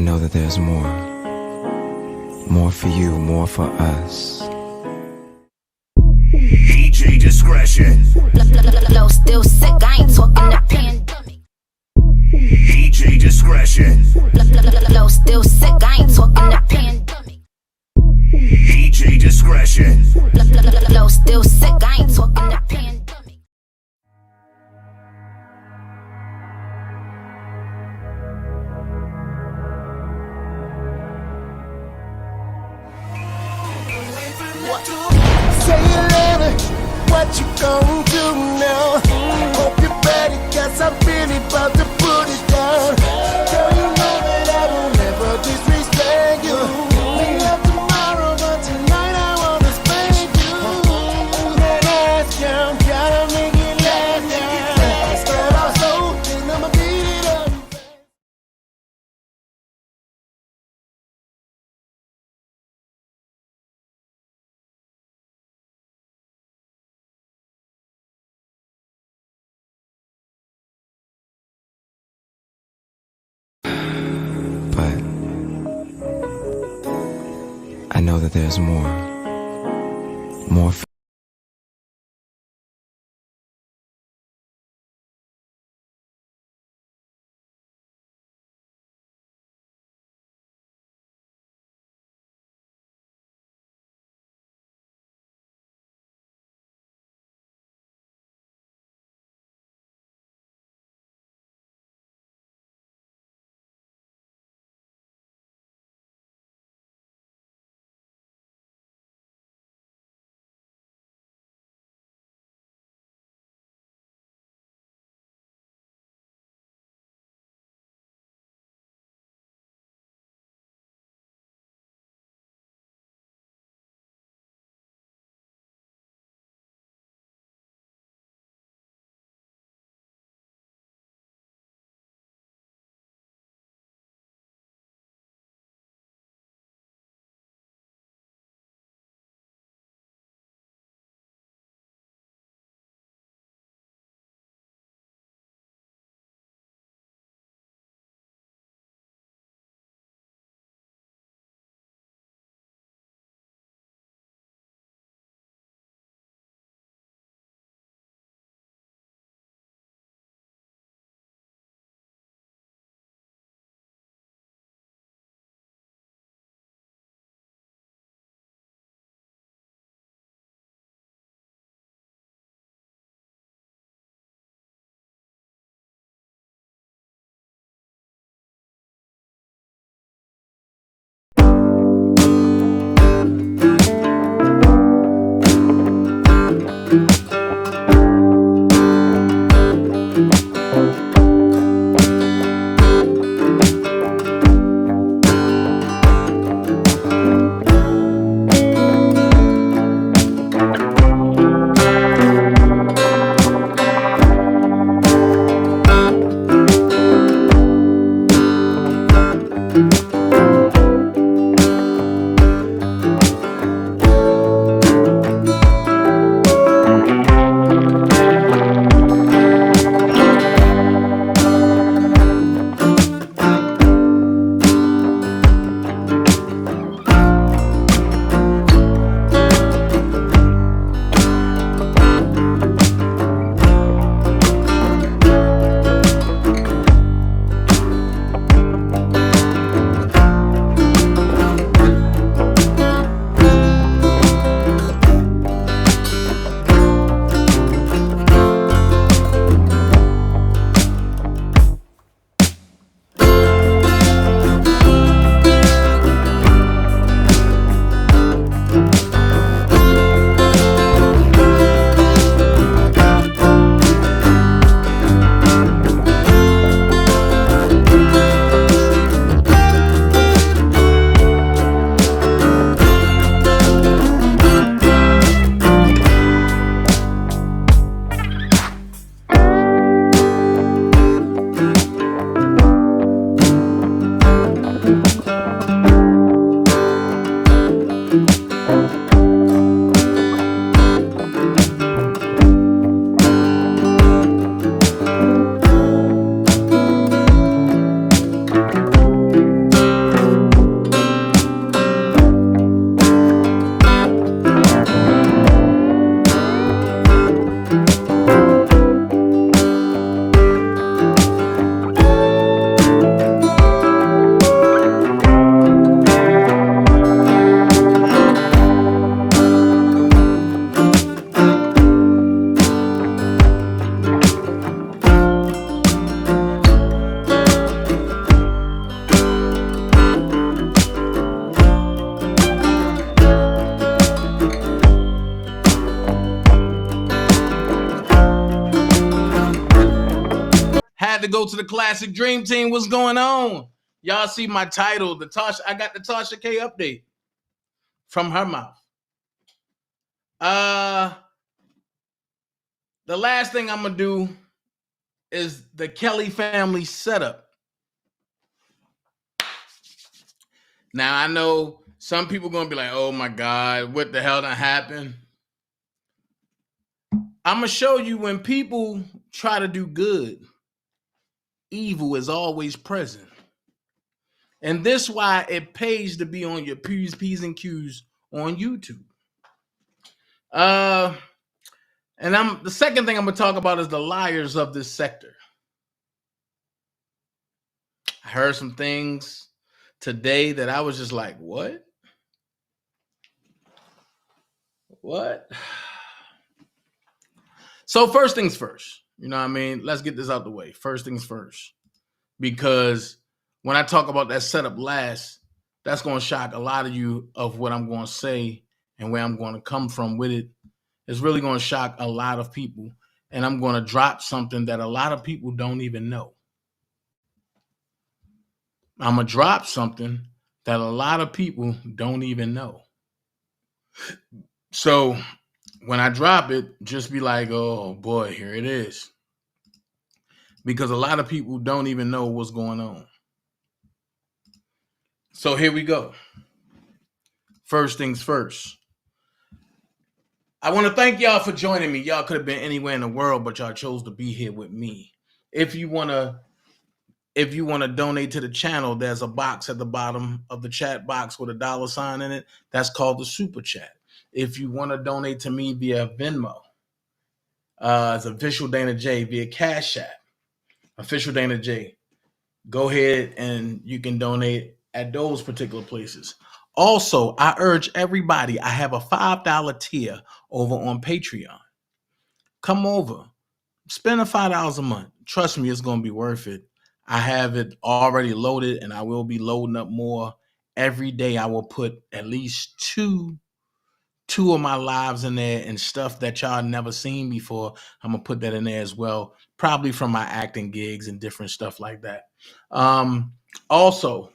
know that there's more. More for you, more for us. DJ discretion. Flow still sick, I ain't talking the pandemic. DJ discretion. Flow still sick, I ain't talking the pandemic. DJ discretion. Flow still sick, I ain't talking the pandemic. Say it louder, what you gon' do now? Hope you're ready, cause I'm really about to put it down. Girl, you know that I will never disrespect you. We love tomorrow, but tonight I wanna spank you. That ass down, gotta make it last down. Start off slow, then I'ma beat it up. But I know that there's more. More for had to go to the Classic Dream Team. What's going on? Y'all see my title, I got the Tasha K update from her mouth. The last thing I'm gonna do is the Kelly family setup. Now I know some people gonna be like, "Oh my God, what the hell done happened?" I'm gonna show you when people try to do good, evil is always present. And this why it pays to be on your P's and Q's on YouTube. And the second thing I'm gonna talk about is the liars of this sector. I heard some things today that I was just like, what? What? So first things first, you know what I mean? Let's get this out the way. First things first. Because when I talk about that setup last, that's going to shock a lot of you of what I'm going to say and where I'm going to come from with it. It's really going to shock a lot of people. And I'm going to drop something that a lot of people don't even know. I'm going to drop something that a lot of people don't even know. So when I drop it, just be like, oh boy, here it is. Because a lot of people don't even know what's going on. So here we go. First things first. I want to thank y'all for joining me. Y'all could have been anywhere in the world, but y'all chose to be here with me. If you want to donate to the channel, there's a box at the bottom of the chat box with a $sign in it. That's called the super chat. If you want to donate to me via Venmo, it's OfficialDanaJay via Cash App, OfficialDanaJay. Go ahead and you can donate at those particular places. Also, I urge everybody, I have a $5 tier over on Patreon. Come over, spend $5 a month. Trust me, it's going to be worth it. I have it already loaded and I will be loading up more. Every day I will put at least two of my lives in there and stuff that y'all never seen before. I'm going to put that in there as well, probably from my acting gigs and different stuff like that. Also,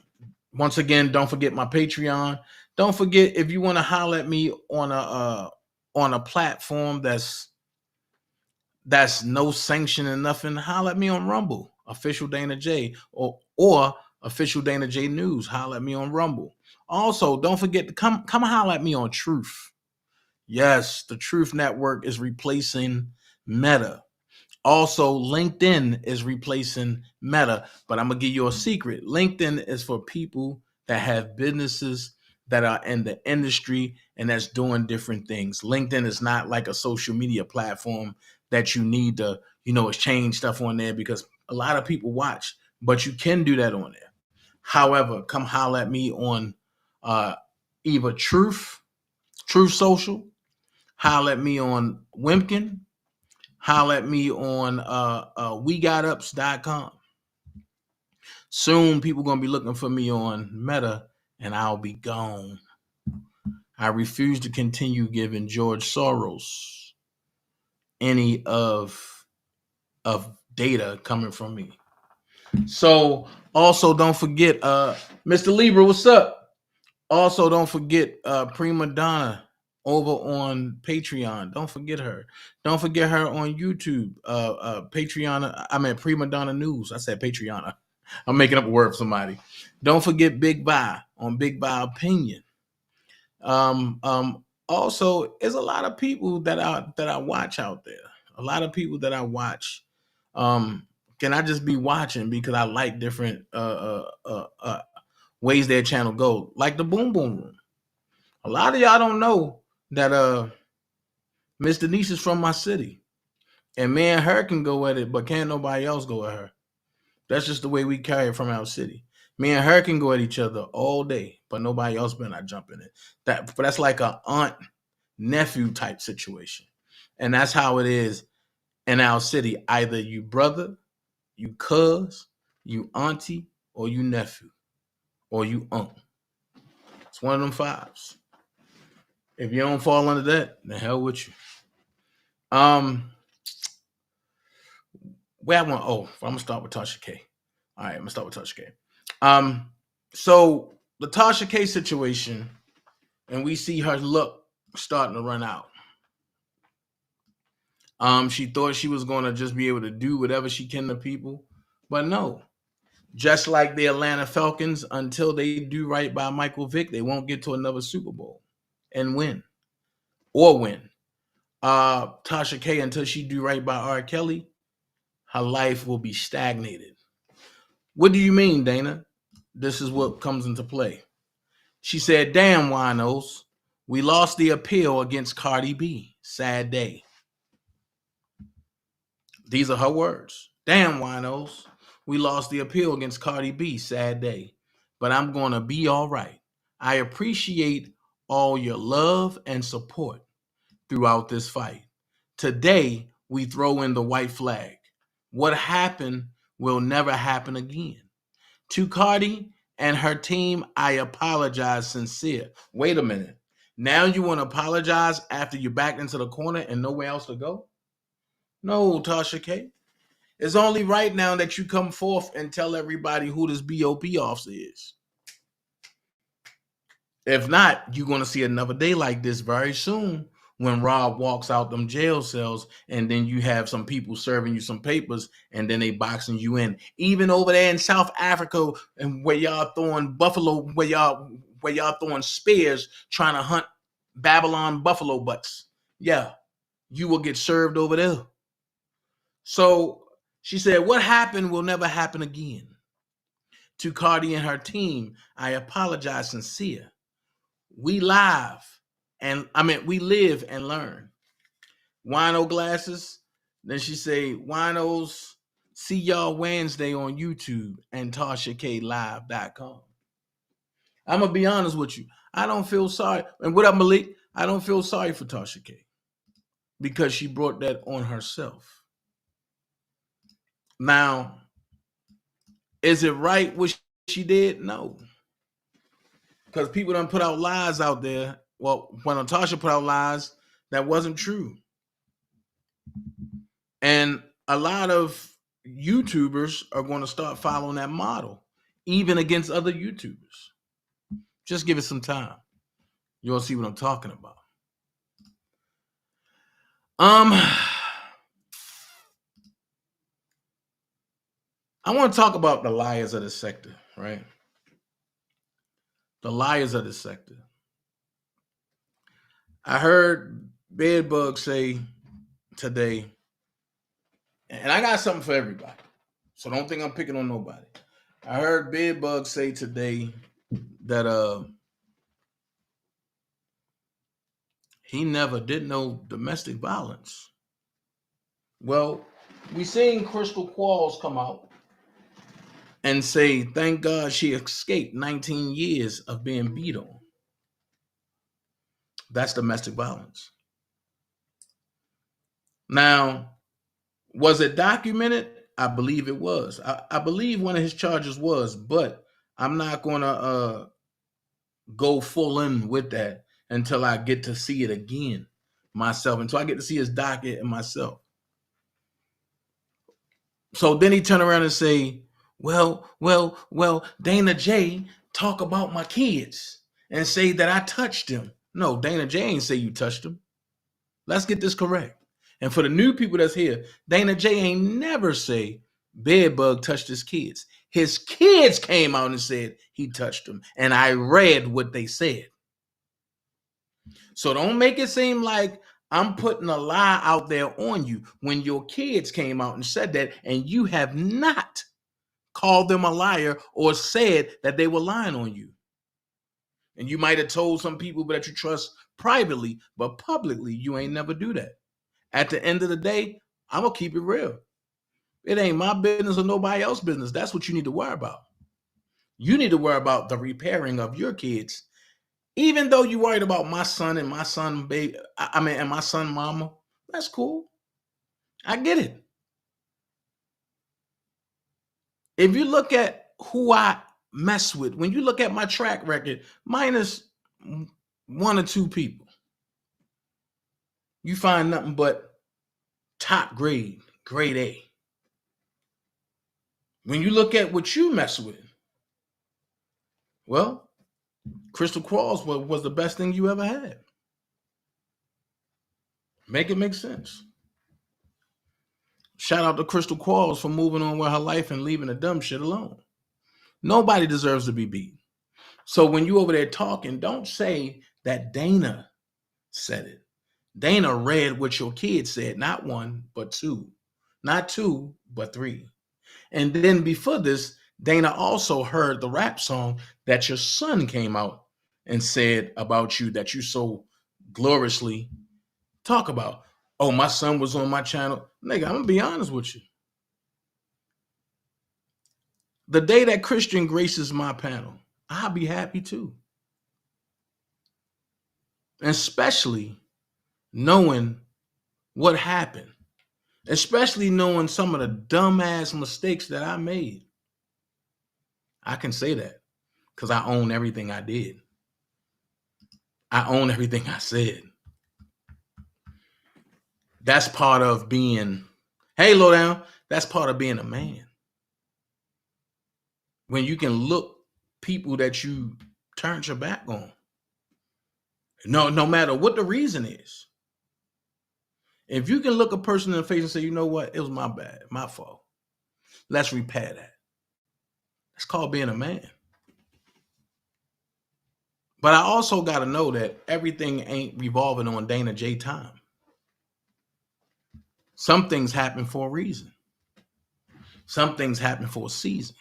once again, don't forget my Patreon. Don't forget, if you want to holler at me on a platform that's no sanction and nothing, holler at me on Rumble, OfficialDanaJay, or OfficialDanaJay News. Holler at me on Rumble. Also, don't forget to come holler at me on Truth. Yes, the Truth Network is replacing Meta. Also, LinkedIn is replacing Meta, but I'm going to give you a secret. LinkedIn is for people that have businesses that are in the industry and that's doing different things. LinkedIn is not like a social media platform that you need to, exchange stuff on there because a lot of people watch, but you can do that on there. However, come holler at me on either Truth Social, holler at me on Wimpkin, holler at me on WeGotUps.com. Soon, people going to be looking for me on Meta, and I'll be gone. I refuse to continue giving George Soros any of data coming from me. So, also, don't forget, Mr. Libra, what's up? Also, don't forget Prima Donna over on Patreon. Don't forget her. Don't forget her on YouTube. Prima Donna News. I said Patreon. I'm making up a word for somebody. Don't forget Big Buy on Big Buy Opinion. Also, there's a lot of people that I watch out there. A lot of people that I watch. Can I just be watching because I like different ways their channel go, like the Boom Boom Room. A lot of y'all don't know that Miss Denise is from my city, and me and her can go at it, but can't nobody else go at her. That's just the way we carry it from our city. Me and her can go at each other all day, but nobody else better not jump in it. That's like a aunt nephew type situation, and that's how it is in our city. Either you brother, you cuz, you auntie, or you nephew, or you aunt. It's one of them fives. If you don't fall under that, the hell with you. where I want. Oh, I'm gonna start with Tasha K. All right, I'm gonna start with Tasha K. So the Tasha K situation, and we see her luck starting to run out. She thought she was gonna just be able to do whatever she can to people, but no. Just like the Atlanta Falcons, until they do right by Michael Vick, they won't get to another Super Bowl and win. Tasha K, until she do right by R. Kelly, her life will be stagnated. What do you mean, Dana? This is what comes into play. She said, damn, winos, we lost the appeal against Cardi B. Sad day. These are her words. Damn, winos, we lost the appeal against Cardi B. Sad day. But I'm going to be all right. I appreciate all your love and support throughout this fight. Today, we throw in the white flag. What happened will never happen again. To Cardi and her team, I apologize sincere. Wait a minute. Now you want to apologize after you backed into the corner and nowhere else to go? No, Tasha K. It's only right now that you come forth and tell everybody who this BOP officer is. If not, you're going to see another day like this very soon when Rob walks out them jail cells and then you have some people serving you some papers and then they boxing you in. Even over there in South Africa and where y'all throwing buffalo, where y'all throwing spears trying to hunt Babylon buffalo butts. Yeah, you will get served over there. So she said, what happened will never happen again. To Cardi and her team, I apologize sincere. We live and learn. Wino glasses. Then she say, Winos, see y'all Wednesday on YouTube and TashaKLive.com. I'm going to be honest with you. I don't feel sorry. And what up, Malik? I don't feel sorry for Tasha K because she brought that on herself. Now, is it right what she did? No. Because people done put out lies out there. Well, when Tasha put out lies, that wasn't true. And a lot of YouTubers are going to start following that model, even against other YouTubers. Just give it some time. You'll see what I'm talking about. I want to talk about the liars of the sector, right? The liars of the sector. I heard Bedbug say today, and I got something for everybody, so don't think I'm picking on nobody. I heard Bedbug say today that he never did no domestic violence. Well, we seen Crystal Qualls come out and say, thank God she escaped 19 years of being beat on. That's domestic violence. Now, was it documented? I believe it was. I believe one of his charges was, but I'm not going to go full in with that until I get to see it again myself, until I get to see his docket and myself. So then he turned around and say, well, DanaJay talk about my kids and say that I touched him. No, DanaJay ain't say you touched him. Let's get this correct. And for the new people that's here, DanaJay ain't never say Bedbug touched his kids. His kids came out and said he touched them. And I read what they said. So don't make it seem like I'm putting a lie out there on you when your kids came out and said that, and you have not called them a liar or said that they were lying on you. And you might have told some people that you trust privately, but publicly, you ain't never do that. At the end of the day, I'm going to keep it real. It ain't my business or nobody else's business. That's what you need to worry about. You need to worry about the repairing of your kids. Even though you worried about my son and my son baby, and my son mama, that's cool. I get it. If you look at who I mess with, when you look at my track record, minus one or two people, you find nothing but top grade, grade A. When you look at what you mess with, well, crystal quartz was the best thing you ever had. Make it make sense. Shout out to Crystal Quarles for moving on with her life and leaving the dumb shit alone. Nobody deserves to be beat. So when you over there talking, don't say that Dana said it. Dana read what your kid said, not one, but two. Not two, but three. And then before this, Dana also heard the rap song that your son came out and said about you that you so gloriously talk about. Oh, my son was on my channel. Nigga, I'm going to be honest with you. The day that Christian graces my panel, I'll be happy too. Especially knowing what happened. Especially knowing some of the dumbass mistakes that I made. I can say that because I own everything I did. I own everything I said. That's part of being, hey, Lowdown, that's part of being a man. When you can look people that you turned your back on. No matter what the reason is. If you can look a person in the face and say, you know what, it was my bad, my fault. Let's repair that. That's called being a man. But I also got to know that everything ain't revolving on DanaJay time. Some things happen for a reason. Some things happen for a season.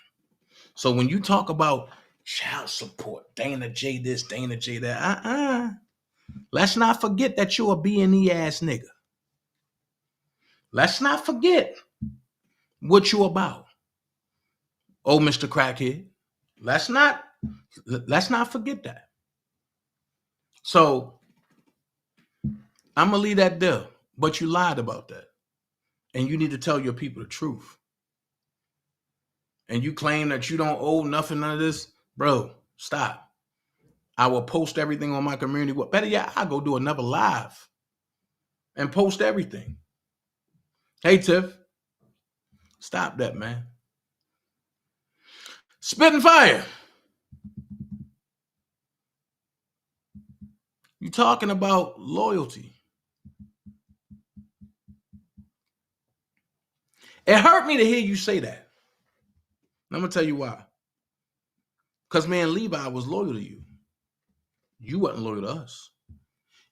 So when you talk about child support, DanaJay this, DanaJay that, let's not forget that you're a B&E ass nigga. Let's not forget what you about. Oh, Mr. Crackhead. Let's not forget that. So I'm gonna leave that there, but you lied about that. And you need to tell your people the truth. And you claim that you don't owe nothing, none of this, bro, stop. I will post everything on my community. Better yet, I'll go do another live and post everything. Hey, Tiff, stop that, man. Spitting fire. You talking about loyalty. It hurt me to hear you say that. I'm going to tell you why. Because, man, Levi was loyal to you. You wasn't loyal to us.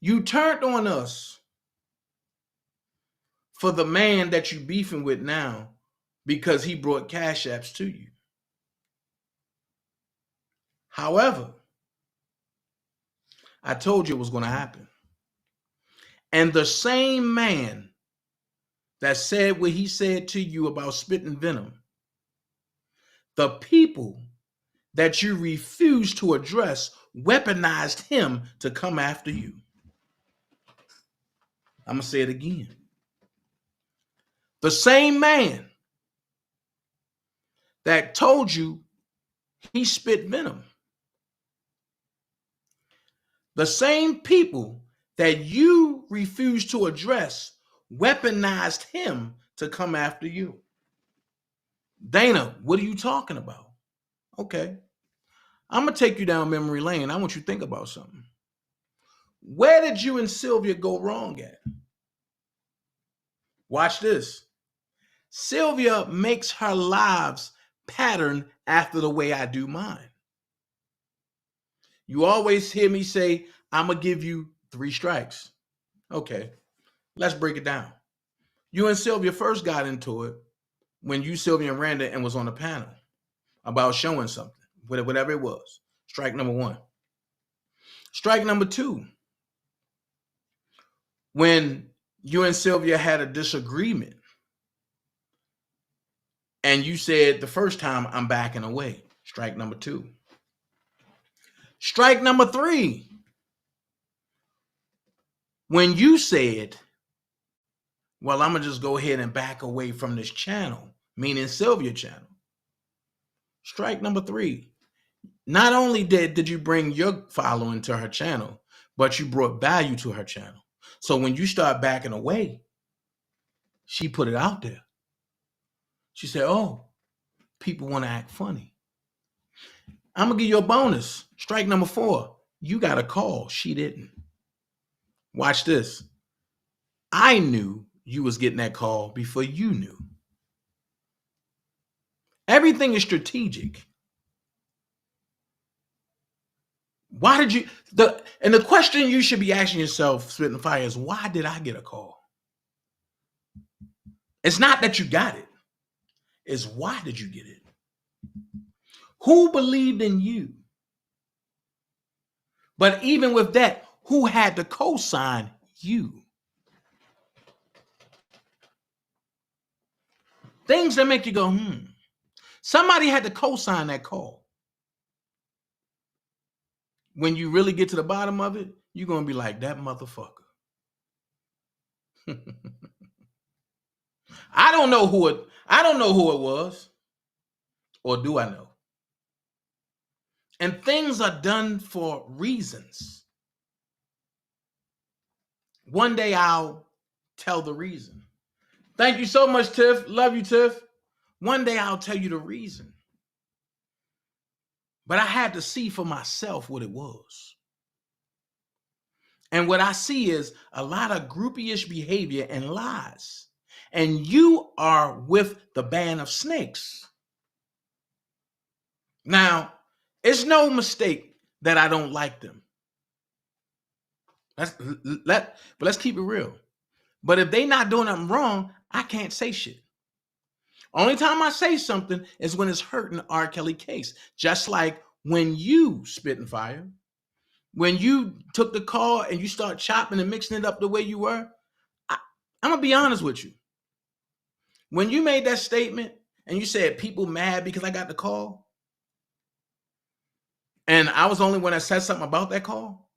You turned on us for the man that you beefing with now because he brought cash apps to you. However, I told you it was going to happen. And the same man that said what he said to you about spitting venom, the people that you refused to address weaponized him to come after you. I'm going to say it again. The same man that told you he spit venom, the same people that you refused to address weaponized him to come after you. Dana, what are you talking about? Okay. I'm going to take you down memory lane. I want you to think about something. Where did you and Sylvia go wrong at? Watch this. Sylvia makes her lives pattern after the way I do mine. You always hear me say, I'm going to give you 3 strikes. Okay, let's break it down. You and Sylvia first got into it when you, Sylvia, and Randa and was on the panel about showing something, whatever it was. Strike number 1. Strike number 2. When you and Sylvia had a disagreement and you said the first time, I'm backing away. Strike number 2. Strike number 3. When you said, well, I'm going to just go ahead and back away from this channel, meaning Sylvia channel. Strike number 3. Not only did you bring your following to her channel, but you brought value to her channel. So when you start backing away, she put it out there. She said, oh, people want to act funny. I'm going to give you a bonus. Strike number 4. You got a call. She didn't. Watch this. I knew you was getting that call before you knew. Everything is strategic. Why did you, and the question you should be asking yourself, Spitting Fire, is why did I get a call? It's not that you got it. It's why did you get it? Who believed in you? But even with that, who had to co-sign you? Things that make you go, Somebody had to co-sign that call. When you really get to the bottom of it, you're going to be like, that motherfucker. I don't know who it was. Or do I know? And things are done for reasons. One day I'll tell the reason. Thank you so much, Tiff. Love you, Tiff. One day I'll tell you the reason. But I had to see for myself what it was. And what I see is a lot of groupie-ish behavior and lies. And you are with the band of snakes. Now, it's no mistake that I don't like them. But let's keep it real. But if they not doing nothing wrong, I can't say shit. Only time I say something is when it's hurting the R. Kelly case. Just like when you, Spitting Fire, when you took the call and you start chopping and mixing it up the way you were, I'm going to be honest with you. When you made that statement and you said people mad because I got the call, and I was the only one that said something about that call,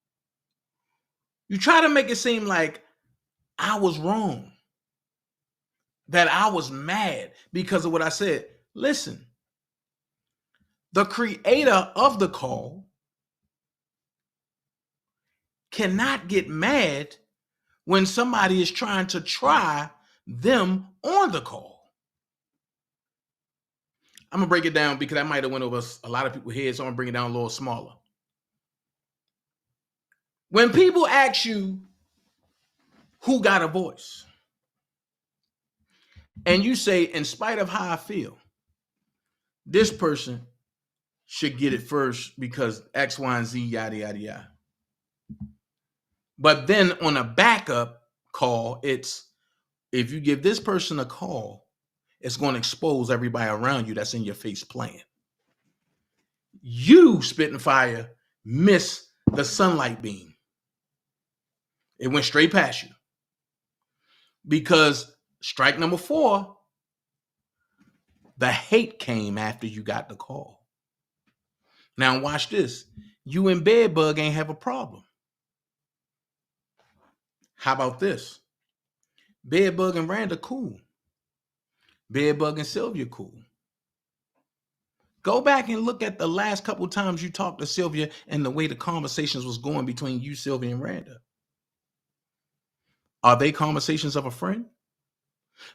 you try to make it seem like I was wrong, that I was mad because of what I said. Listen, the creator of the call cannot get mad when somebody is trying to try them on the call. I'm going to break it down because I might have went over a lot of people's heads, so I'm going to bring it down a little smaller. When people ask you who got a voice, and you say, in spite of how I feel, this person should get it first because X, Y, and Z, yada, yada, yada. But then on a backup call, it's if you give this person a call, it's going to expose everybody around you that's in your face playing. You, Spitting Fire, miss the sunlight beam. It went straight past you. Because strike number 4, the hate came after you got the call. Now watch this. You and Bedbug ain't have a problem. How about this? Bedbug and Randa cool. Bedbug and Sylvia cool. Go back and look at the last couple of times you talked to Sylvia and the way the conversations was going between you, Sylvia, and Randa. Are they conversations of a friend?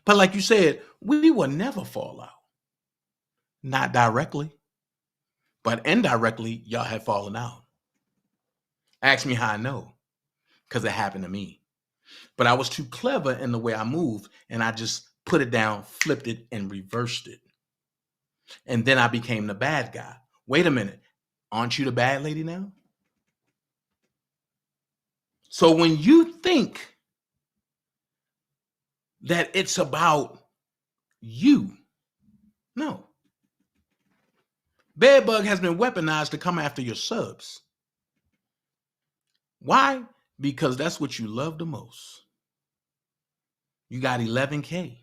But like you said, we will never fall out. Not directly, but indirectly, y'all have fallen out. Ask me how I know, because it happened to me. But I was too clever in the way I moved, and I just put it down, flipped it, and reversed it. And then I became the bad guy. Wait a minute. Aren't you the bad lady now? So when you think that it's about you, no. Bedbug has been weaponized to come after your subs. Why? Because that's what you love the most. You got 11K.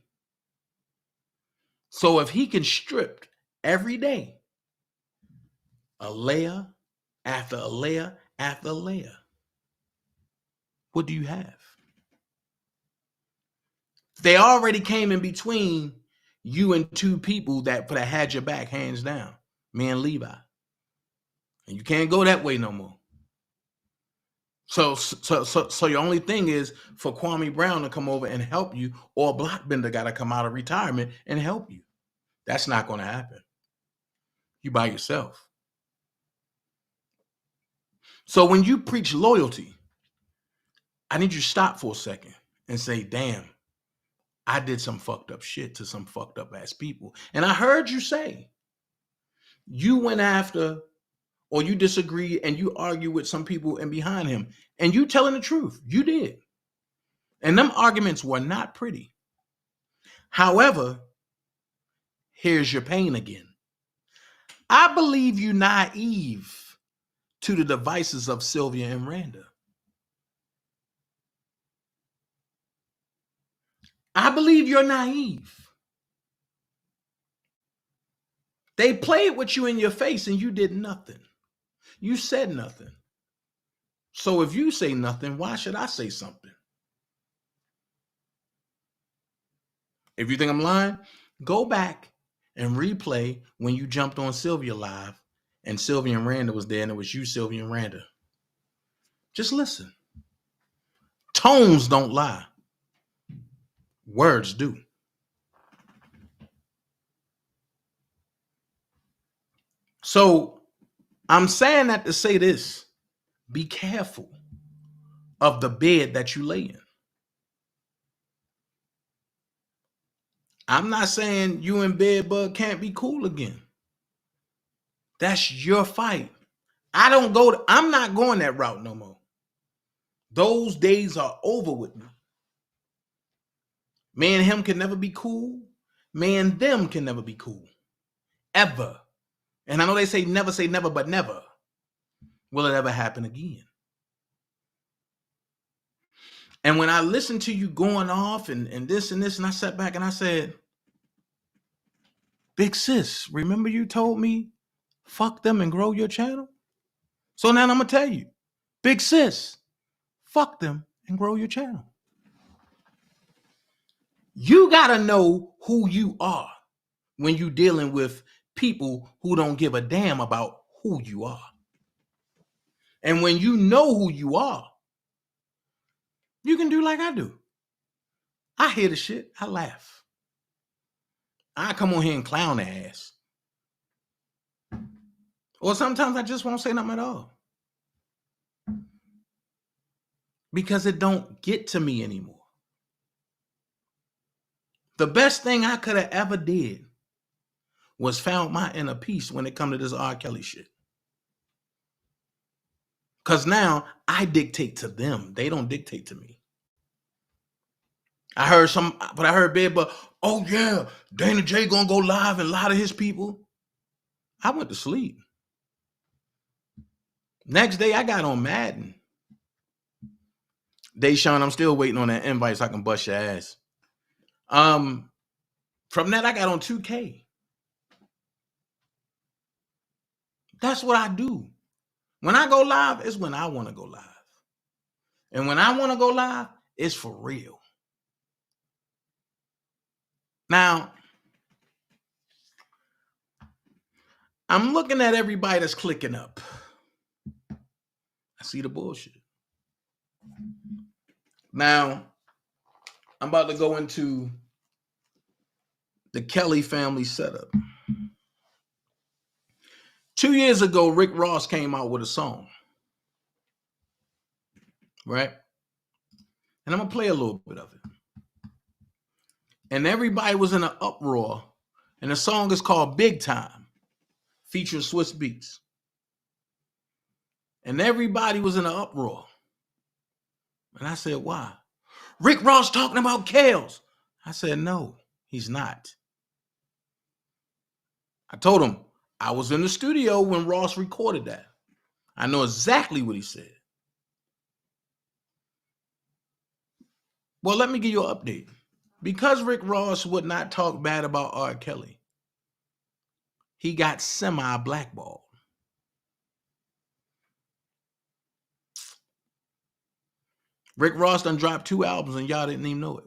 So if he can strip every day a layer after a layer after a layer, what do you have? They already came in between you and 2 people that had your back, hands down, me and Levi. And you can't go that way no more. So your only thing is for Kwame Brown to come over and help you, or Blockbender got to come out of retirement and help you. That's not going to happen. You by yourself. So when you preach loyalty, I need you to stop for a second and say, damn, I did some fucked up shit to some fucked up ass people. And I heard you say you went after or you disagree and you argue with some people and behind him. And you telling the truth. You did. And them arguments were not pretty. However, here's your pain again. I believe you naive to the devices of Sylvia and Randa. I believe you're naive. They played with you in your face and you did nothing. You said nothing. So if you say nothing, why should I say something? If you think I'm lying, go back and replay when you jumped on Sylvia Live and Sylvia and Randa was there and it was you, Sylvia and Randa. Just listen. Tones don't lie. Words do. So I'm saying that to say this. Be careful of the bed that you lay in. I'm not saying you and Bedbug can't be cool again. That's your fight. I'm not going that route no more. Those days are over with me. Me and him can never be cool. Me and them can never be cool. Ever. And I know they say never, but never will it ever happen again. And when I listened to you going off and this, and I sat back and I said, big sis, remember you told me, fuck them and grow your channel? So now I'm going to tell you, big sis, fuck them and grow your channel. You got to know who you are when you're dealing with people who don't give a damn about who you are. And when you know who you are, you can do like I do. I hear the shit, I laugh. I come on here and clown their ass. Or sometimes I just won't say nothing at all. Because it don't get to me anymore. The best thing I could have ever did was found my inner peace when it come to this R. Kelly shit. Because now I dictate to them. They don't dictate to me. I heard Bed, but oh yeah, DanaJay gonna go live and lie to his people. I went to sleep. Next day I got on Madden. Deshaun, I'm still waiting on that invite so I can bust your ass. From that I got on 2K. That's what I do. When I go live, it's when I want to go live. And when I want to go live, it's for real. Now, I'm looking at everybody that's clicking up. I see the bullshit. Now, I'm about to go into the Kelly family setup. 2 years ago, Rick Ross came out with a song. Right? And I'm going to play a little bit of it. And everybody was in an uproar. And the song is called Big Time, featuring Swiss Beats. And everybody was in an uproar. And I said, why? Rick Ross talking about Kales. I said, no, he's not. I told him, I was in the studio when Ross recorded that. I know exactly what he said. Well, let me give you an update. Because Rick Ross would not talk bad about R. Kelly, he got semi-blackballed. Rick Ross done dropped 2 albums and y'all didn't even know it.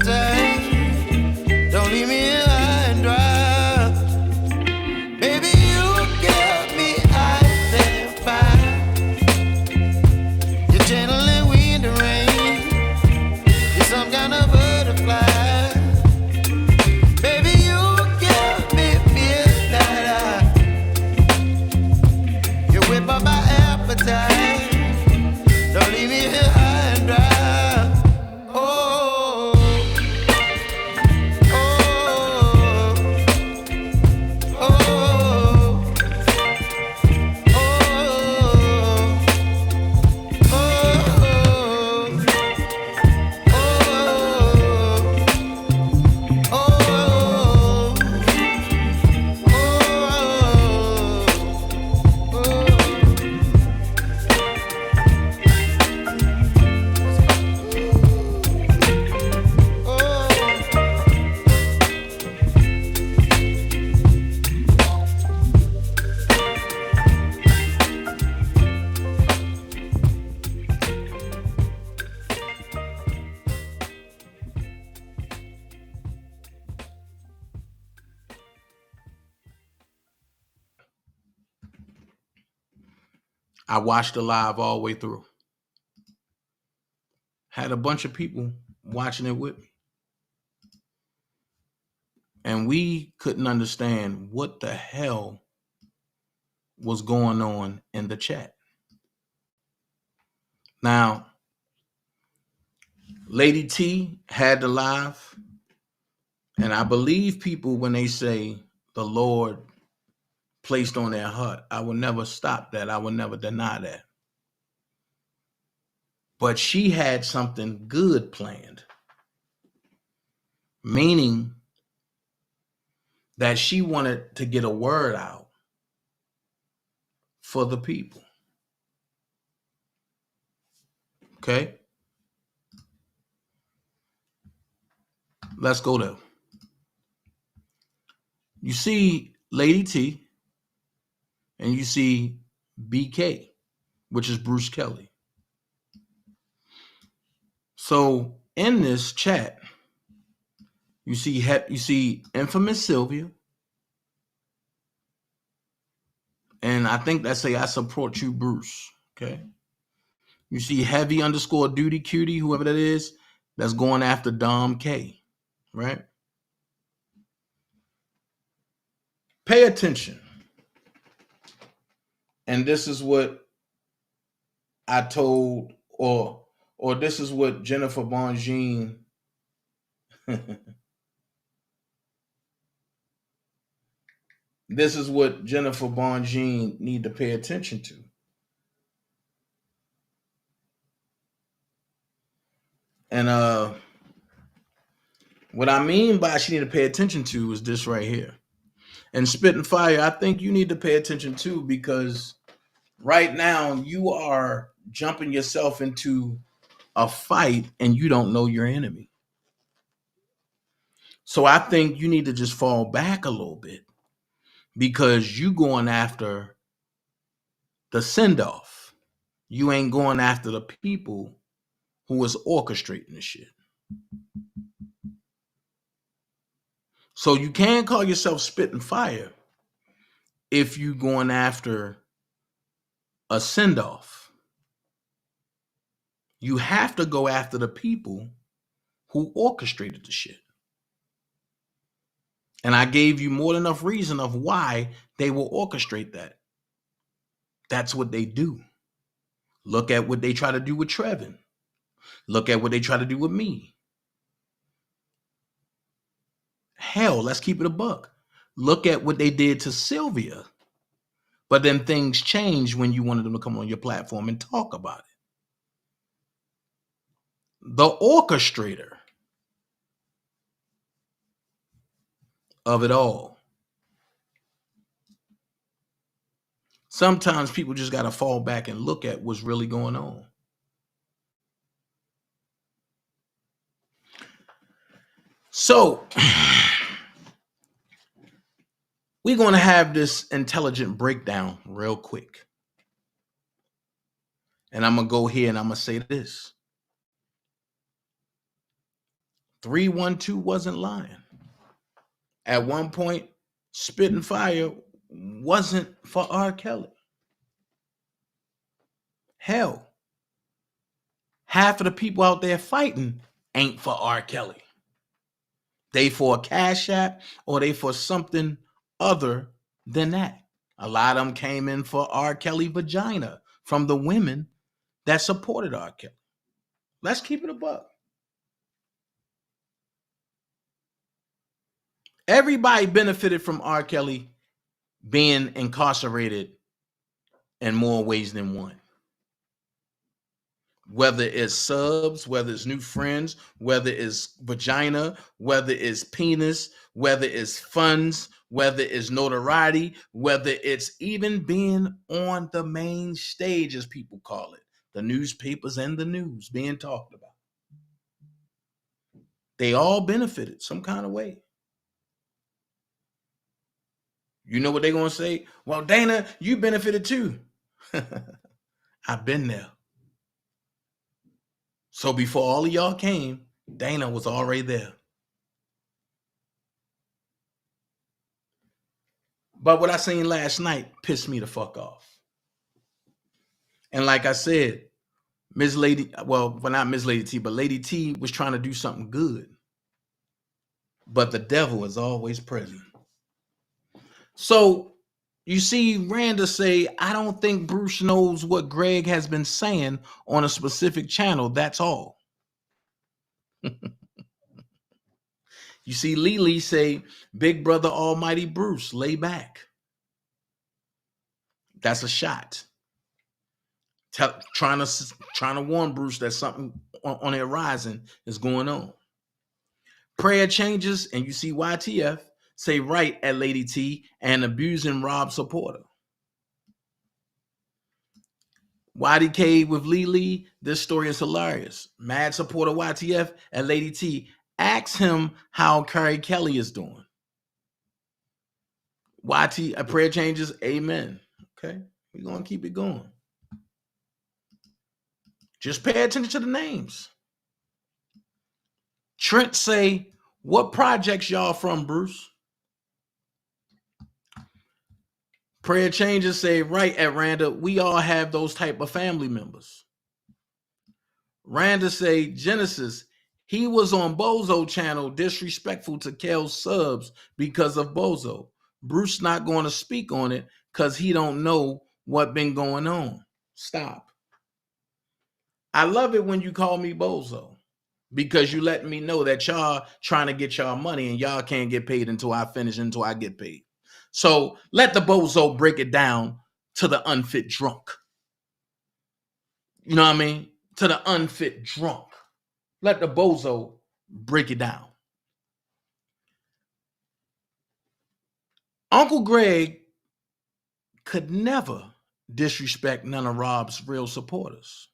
appetite. Don't leave me here high and dry. Baby, you give me ice and fire. You're channeling wind and rain. You're some kind of butterfly. Baby, you give me midnight. You whip up my appetite. Don't leave me here high and dry. Oh, oh, oh, oh, I watched the live all the way through. Had a bunch of people watching it with me. And we couldn't understand what the hell was going on in the chat. Now, Lady T had the live, and I believe people when they say the Lord placed on their heart, I will never stop that. I will never deny that. But she had something good planned, meaning that she wanted to get a word out for the people. Okay? Let's go there. You see Lady T and you see BK, which is Bruce Kelly. So in this chat, you see infamous Sylvia, and I think that say I support you, Bruce. Okay. You see heavy _ duty cutie, whoever that is, that's going after Dom K, right? Pay attention. And this is what I told, or this is what Jennifer Bongine this is what Jennifer Bongine need to pay attention to. And what I mean by she need to pay attention to is this right here. And Spit and Fire, I think you need to pay attention to, because right now you are jumping yourself into a fight and you don't know your enemy. So I think you need to just fall back a little bit, because you going after the send-off. You ain't going after the people who is orchestrating the shit. So you can't call yourself Spit and Fire if you going after a send-off. You have to go after the people who orchestrated the shit. And I gave you more than enough reason of why they will orchestrate that. That's what they do. Look at what they try to do with Trevin. Look at what they try to do with me. Hell, let's keep it a buck. Look at what they did to Sylvia. But then things changed when you wanted them to come on your platform and talk about it. The orchestrator of it all. Sometimes people just got to fall back and look at what's really going on. So we're going to have this intelligent breakdown real quick. And I'm going to go here and I'm going to say this. 312 wasn't lying. At one point, Spit and Fire wasn't for R. Kelly. Hell, half of the people out there fighting ain't for R. Kelly. They for a Cash App or they for something other than that. A lot of them came in for R. Kelly vagina from the women that supported R. Kelly. Let's keep it a buck. Everybody benefited from R. Kelly being incarcerated in more ways than one. Whether it's subs, whether it's new friends, whether it's vagina, whether it's penis, whether it's funds, whether it's notoriety, whether it's even being on the main stage, as people call it, the newspapers and the news being talked about. They all benefited some kind of way. You know what they're going to say? Well, Dana, you benefited too. I've been there. So before all of y'all came, Dana was already there. But what I seen last night pissed me the fuck off. And like I said, Miss Lady, well, not Miss Lady T, but Lady T was trying to do something good. But the devil is always present. So you see Randa say, I don't think Bruce knows what Greg has been saying on a specific channel. That's all. You see Lily say, Big Brother Almighty Bruce, lay back. That's a shot. Trying to warn Bruce that something on the horizon is going on. Prayer changes, and you see YTF say right at Lady T and abusing Rob's supporter. YDK with Lily, this story is hilarious. Mad supporter YTF at Lady T asks him how Carrie Kelly is doing. YT, a prayer changes, amen. Okay, we're going to keep it going. Just pay attention to the names. Trent say, what projects y'all from, Bruce? Prayer changes say, right at Randa, we all have those type of family members. Randa say, Genesis, he was on Bozo channel disrespectful to Kel's subs because of Bozo. Bruce not going to speak on it because he don't know what been going on. Stop. I love it when you call me Bozo because you let me know that y'all trying to get y'all money and y'all can't get paid until I finish, until I get paid. So let the Bozo break it down to the unfit drunk. You know what I mean? To the unfit drunk. Let the Bozo break it down. Uncle Greg could never disrespect none of Rob's real supporters.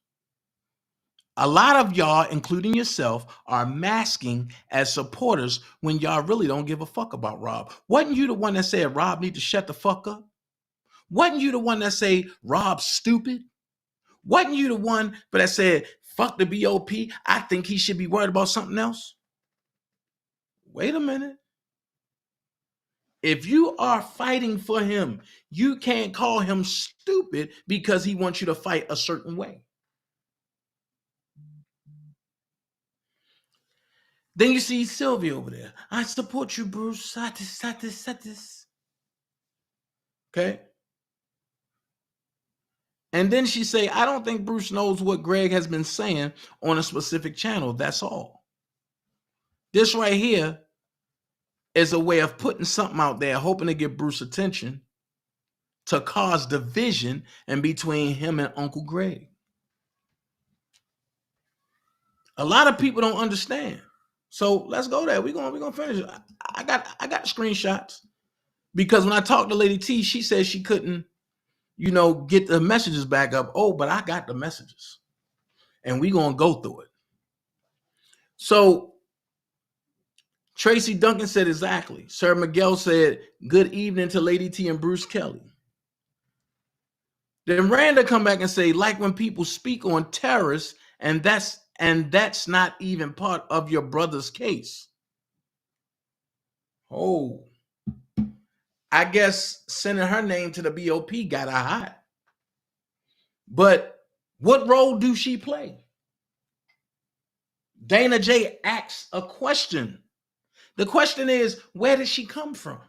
A lot of y'all, including yourself, are masking as supporters when y'all really don't give a fuck about Rob. Wasn't you the one that said Rob need to shut the fuck up? Wasn't you the one that said Rob's stupid? Wasn't you the one that said fuck the BOP? I think he should be worried about something else. Wait a minute. If you are fighting for him, you can't call him stupid because he wants you to fight a certain way. Then you see Sylvia over there. I support you, Bruce. Okay. And then she say, I don't think Bruce knows what Greg has been saying on a specific channel. That's all. This right here is a way of putting something out there, hoping to get Bruce attention to cause division in between him and Uncle Greg. A lot of people don't understand. So let's go there. We're gonna finish. I got screenshots because when I talked to Lady T, she said she couldn't, get the messages back up. Oh, but I got the messages, and we're gonna go through it. So Tracy Duncan said exactly. Sir Miguel said, "Good evening to Lady T and Bruce Kelly." Then Randa come back and say, like when people speak on terrorists, and that's And that's not even part of your brother's case. Oh, I guess sending her name to the BOP got her hot. But what role do she play? DanaJay asks a question. The question is, where did she come from?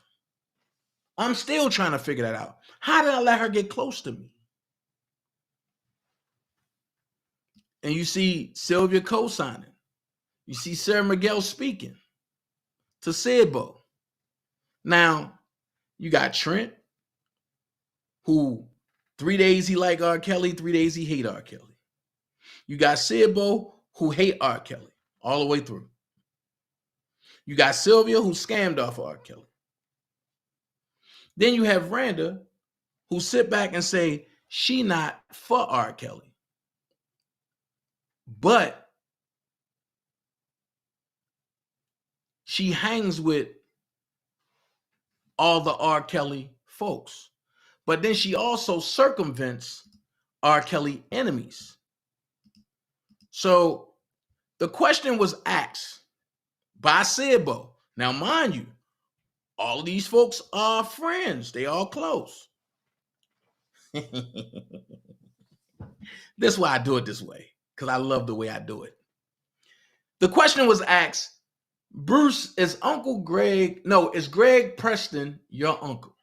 I'm still trying to figure that out. How did I let her get close to me? And you see Sylvia co-signing. You see Sarah Miguel speaking to Sidbo. Now, you got Trent, who 3 days he like R. Kelly, 3 days he hate R. Kelly. You got Sidbo, who hate R. Kelly all the way through. You got Sylvia, who scammed off R. Kelly. Then you have Randa, who sit back and say she not for R. Kelly. But she hangs with all the R. Kelly folks. But then she also circumvents R. Kelly enemies. So the question was asked by Sidbo. Now, mind you, all of these folks are friends. They all close. That's why I do it this way, because I love the way I do it. The question was asked, Bruce, is Greg Preston your uncle?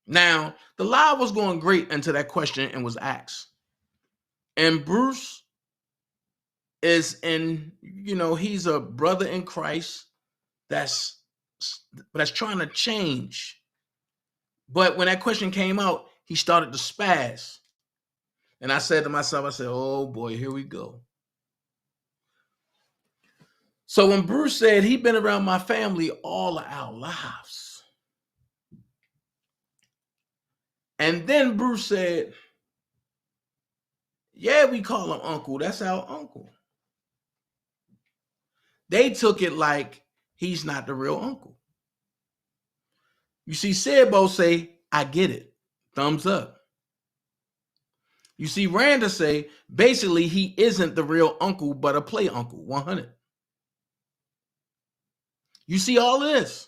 Now, the live was going great until that question and was asked. And Bruce is he's a brother in Christ that's trying to change. But when that question came out, he started to spaz. And I said to myself, oh boy, here we go. So when Bruce said he'd been around my family all of our lives, and then Bruce said, yeah, we call him uncle. That's our uncle. They took it like he's not the real uncle. You see Sidbo say, I get it. Thumbs up. You see Randa say, basically, he isn't the real uncle, but a play uncle, 100. You see all of this.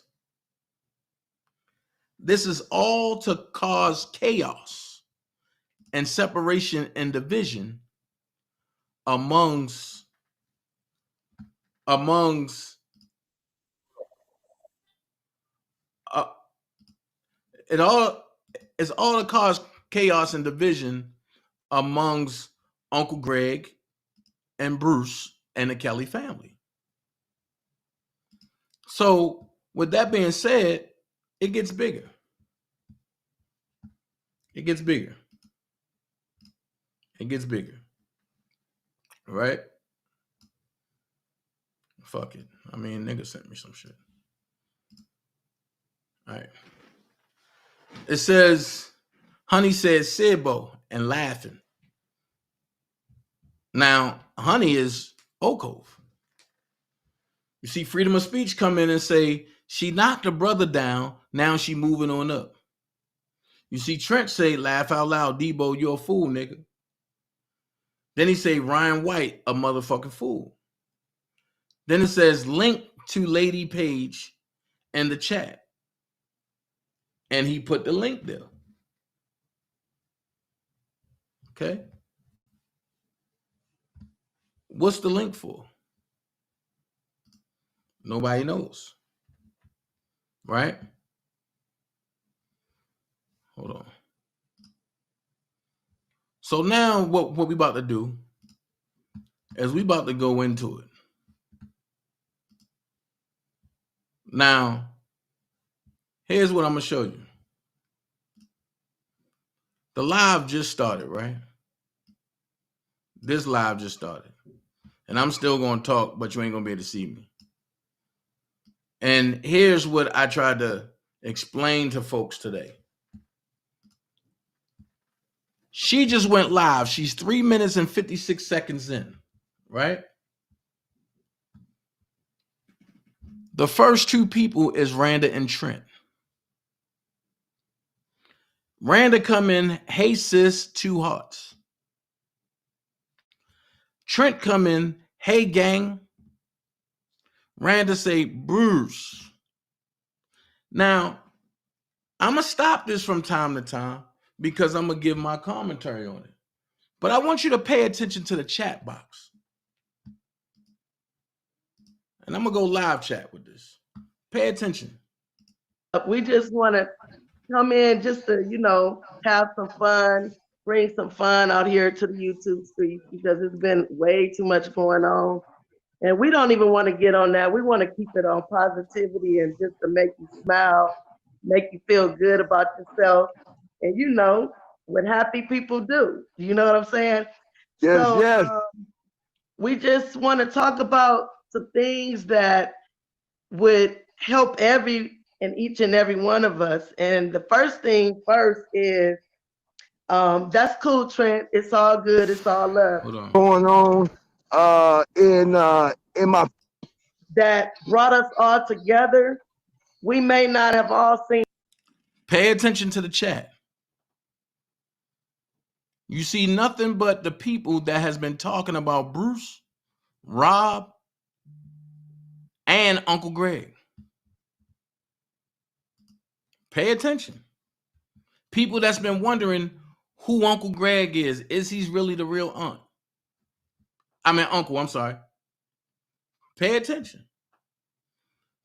This is all to cause chaos and separation and division amongst it's all to cause chaos and division amongst Uncle Greg and Bruce and the Kelly family. So with that being said, it gets bigger. It gets bigger. It gets bigger. Right? Fuck it. I mean, nigga sent me some shit. All right. It says, Honey says Sidbo and laughing. Now, Honey is Okov. You see freedom of speech come in and say, she knocked her brother down, now she moving on up. You see Trent say, laugh out loud, Debo, you're a fool, nigga. Then he say, Ryan White, a motherfucking fool. Then it says, link to Lady Page in the chat. And he put the link there. Okay. What's the link for? Nobody knows. Right? Hold on. So now what we about to do is we about to go into it. Now, here's what I'm going to show you. The live just started, right? This live just started. And I'm still going to talk, but you ain't going to be able to see me. And here's what I tried to explain to folks today. She just went live. She's 3 minutes and 56 seconds in, right? The first two people is Randa and Trent. Randa come in, hey sis, 2 hearts. Trent come in, hey gang. Randa say, Bruce. Now, I'm going to stop this from time to time because I'm going to give my commentary on it. But I want you to pay attention to the chat box. And I'm going to go live chat with this. Pay attention. We just want to come in just to, you know, have some fun, bring some fun out here to the YouTube streets because it's been way too much going on. And we don't even want to get on that. We want to keep it on positivity and just to make you smile, make you feel good about yourself. And you know what happy people do. You know what I'm saying? Yes, so, yes. We just want to talk about some things that would help each and every one of us. And the first thing first is, that's cool, Trent. It's all good. It's all love. Hold on. Going on in my That brought us all together. We may not have all seen. Pay attention to the chat. You see nothing but the people that has been talking about Bruce, Rob, and Uncle Greg. Pay attention. People that's been wondering who Uncle Greg is. Is he really the real uncle, I'm sorry. Pay attention.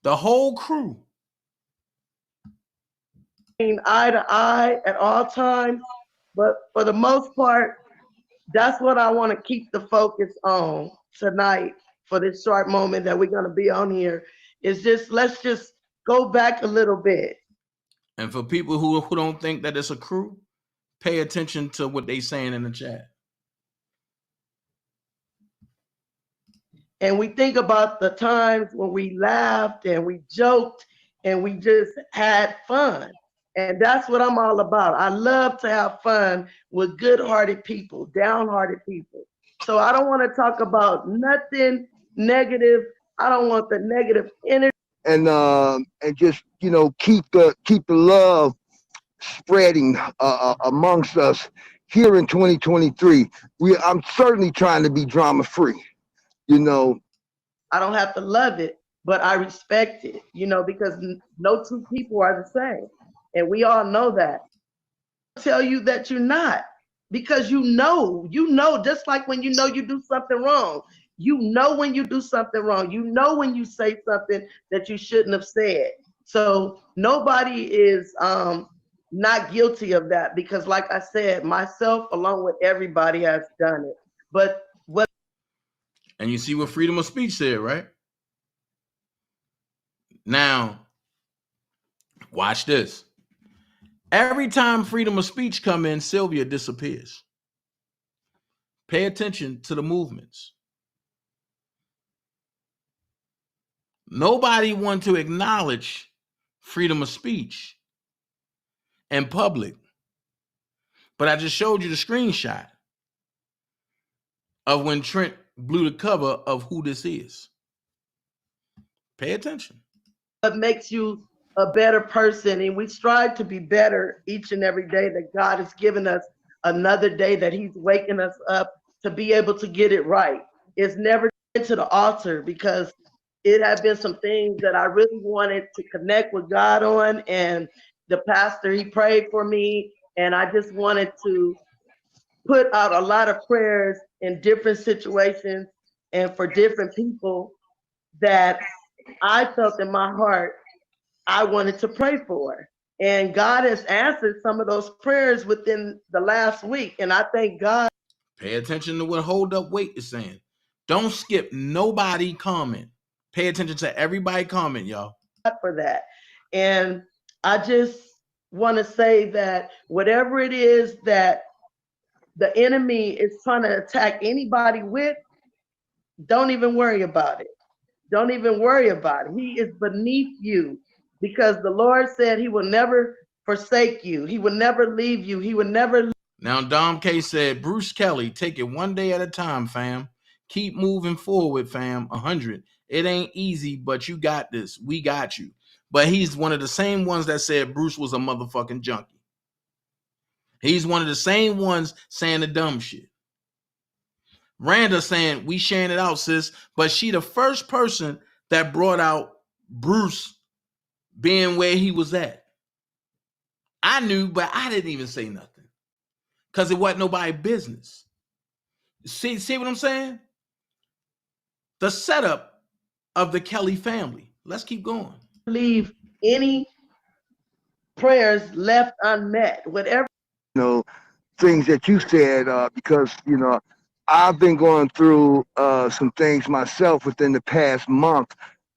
The whole crew. Eye to eye at all times, but for the most part, that's what I want to keep the focus on tonight for this short moment that we're going to be on here. Is just, let's just go back a little bit. And for people who don't think that it's a crew, pay attention to what they saying in the chat. And we think about the times when we laughed and we joked and we just had fun. And that's what I'm all about. I love to have fun with good-hearted people, downhearted people. So I don't want to talk about nothing negative. I don't want the negative energy. and just, you know, keep the love spreading amongst us here in 2023. I'm certainly trying to be drama free, you know. I don't have to love it, but I respect it, you know, because no two people are the same. And we all know that. I'll tell you that you're not, because you know, just like when you know you do something wrong, you know when you do something wrong, you know when you say something that you shouldn't have said. So nobody is not guilty of that, because like I said, myself along with everybody has done it. But what? And you see what freedom of speech said, right? Now, watch this. Every time freedom of speech come in, Sylvia disappears. Pay attention to the movements. Nobody want to acknowledge freedom of speech in public. But I just showed you the screenshot of when Trent blew the cover of who this is. Pay attention. What makes you a better person, and we strive to be better each and every day that God has given us another day, that he's waking us up to be able to get it right. It's never into the altar, because it had been some things that I really wanted to connect with God on, and the pastor, he prayed for me, and I just wanted to put out a lot of prayers in different situations and for different people that I felt in my heart I wanted to pray for. And God has answered some of those prayers within the last week. And I thank God. Pay attention to what Hold Up Wait is saying. Don't skip nobody comment. Pay attention to everybody comment, y'all. For that. And I just want to say that whatever it is that the enemy is trying to attack anybody with, don't even worry about it. Don't even worry about it. He is beneath you, because the Lord said he will never forsake you. He will never leave you. He will never. Now, Dom K said, Bruce Kelly, take it one day at a time, fam. Keep moving forward, fam. 100. It ain't easy, but you got this. We got you. But he's one of the same ones that said Bruce was a motherfucking junkie. He's one of the same ones saying the dumb shit. Randa saying, we sharing it out, sis. But she the first person that brought out Bruce being where he was at. I knew, but I didn't even say nothing. Because it wasn't nobody's business. See what I'm saying? The setup of the Kelly family. Let's keep going. Leave any prayers left unmet. Whatever. Things that you said, because, I've been going through some things myself within the past month.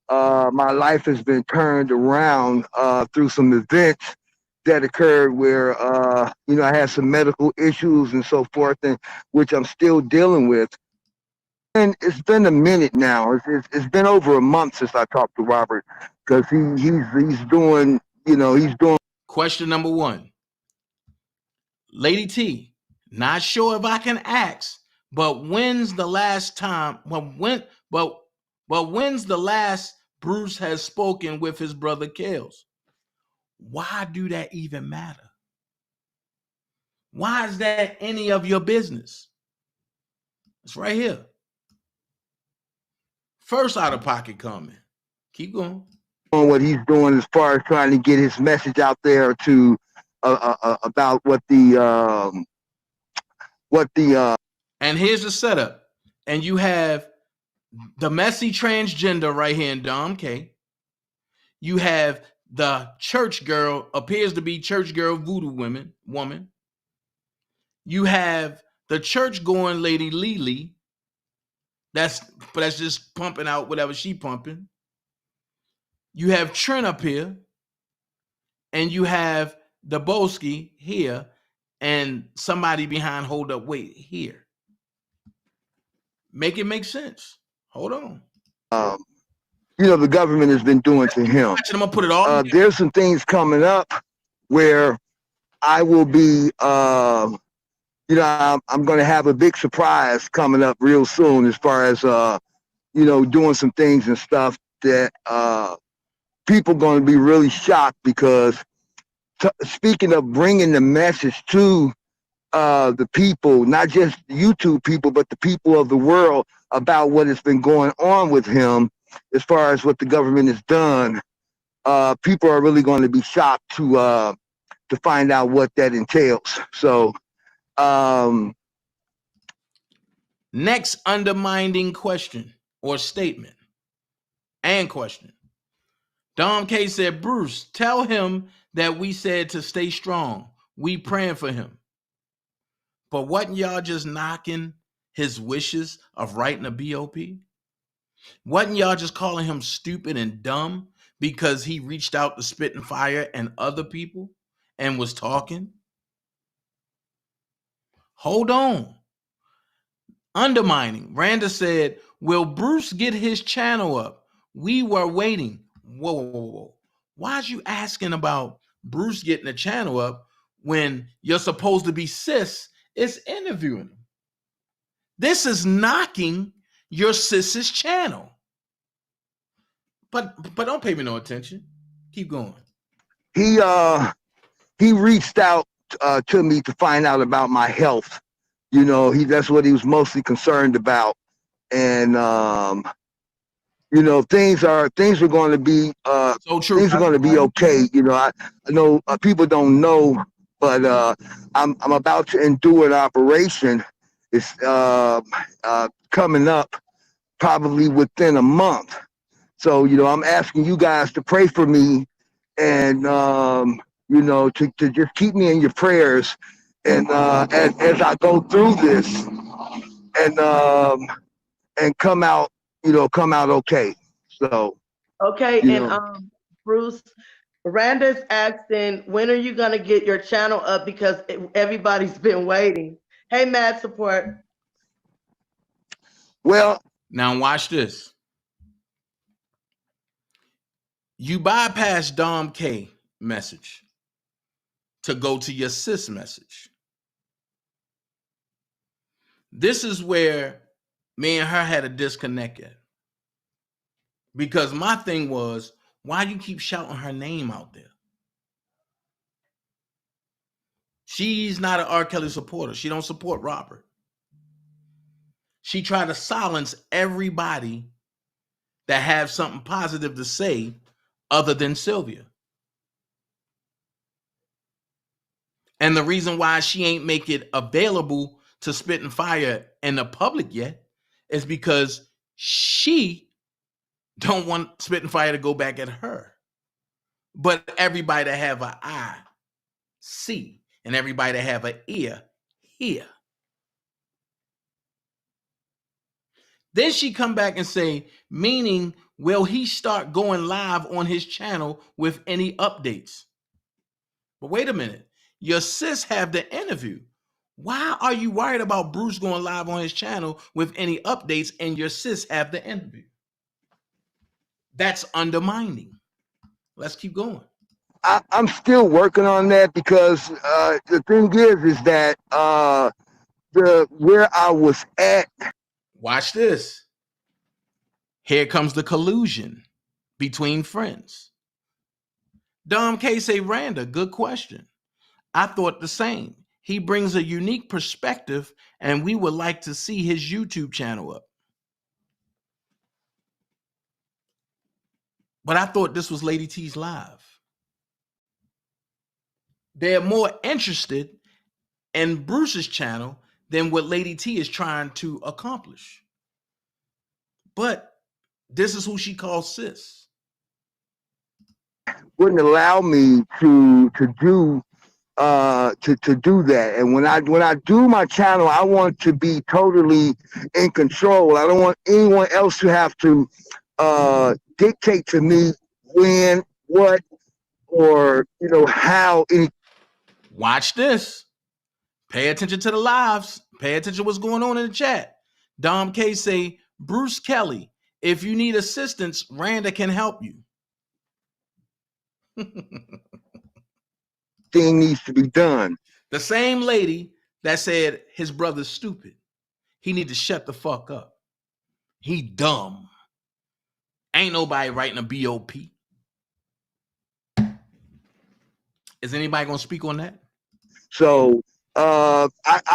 My life has been turned around through some events that occurred where, I had some medical issues and so forth, and which I'm still dealing with. And it's been a minute now. It's been over a month since I talked to Robert, because he's doing, he's doing. Question number 1. Lady T, not sure if I can ask, but when's the last time? When's the last Bruce has spoken with his brother Kels? Why do that even matter? Why is that any of your business? It's right here. First out of pocket comment. Keep going. On what he's doing as far as trying to get his message out there to about what the and here's the setup. And you have the messy transgender right here in Dom K. You have the church girl, appears to be church girl voodoo woman. You have the church going lady Lily. That's just pumping out whatever she pumping. You have Trent up here, and you have the Boski here, and somebody behind Hold Up Wait here. Make it make sense. Hold on. The government has been doing to him. I'm gonna put it all. There's some things coming up where I will be, I'm going to have a big surprise coming up real soon, as far as, doing some things and stuff that people are going to be really shocked, because speaking of bringing the message to the people, not just YouTube people, but the people of the world, about what has been going on with him, as far as what the government has done, people are really going to be shocked to find out what that entails. So, next undermining question or statement and question. Dom K said, Bruce, tell him that we said to stay strong. We praying for him. But wasn't y'all just knocking his wishes of writing a BOP? Wasn't y'all just calling him stupid and dumb because he reached out to Spit and Fire and other people and was talking? Hold on. Undermining. Randa said, will Bruce get his channel up? We were waiting. Whoa. Why is you asking about Bruce getting the channel up when you're supposed to be sis is interviewing him? This is knocking your sis's channel. But don't pay me no attention. Keep going. He reached out to me to find out about my health. That's what he was mostly concerned about. And things are going to be so true. Things are going to be okay. I know people don't know, but I'm about to endure an operation. It's coming up probably within a month. So, I'm asking you guys to pray for me, and to just keep me in your prayers, and as I go through this, and come out okay. So okay, and Bruce, Randa's asking, when are you gonna get your channel up, because everybody's been waiting. Hey, Mad Support. Well, now watch this. You bypass Dom K message to go to your sis message. This is where me and her had a disconnect at. Because my thing was, why do you keep shouting her name out there? She's not an R. Kelly supporter. She don't support Robert. she tried to silence everybody that have something positive to say other than Sylvia. And the reason why she ain't make it available to Spit and Fire in the public yet is because she don't want Spit and Fire to go back at her. But everybody that have an eye, see, and everybody that have an ear, hear. Then she come back and say, meaning, will he start going live on his channel with any updates? But wait a minute. Your sis have the interview. Why are you worried about Bruce going live on his channel with any updates and your sis have the interview? That's undermining. Let's keep going. I'm still working on that because the thing is that where I was at. Watch this. Here comes the collusion between friends. Dom K say, Randa, good question. I thought the same. He brings a unique perspective and we would like to see his YouTube channel up. But I thought this was Lady T's live. They're more interested in Bruce's channel than what Lady T is trying to accomplish. But this is who she calls sis. Wouldn't allow me to do that. And when I do my channel, I want to be totally in control. I don't want anyone else to have to dictate to me when, what, or how. Watch this. Pay attention to the lives. Pay attention to what's going on in the chat. Dom K say, Bruce Kelly, if you need assistance, Randa can help you. Thing needs to be done. The same lady that said his brother's stupid. He need to shut the fuck up. He dumb. Ain't nobody writing a BOP. Is anybody gonna speak on that? So I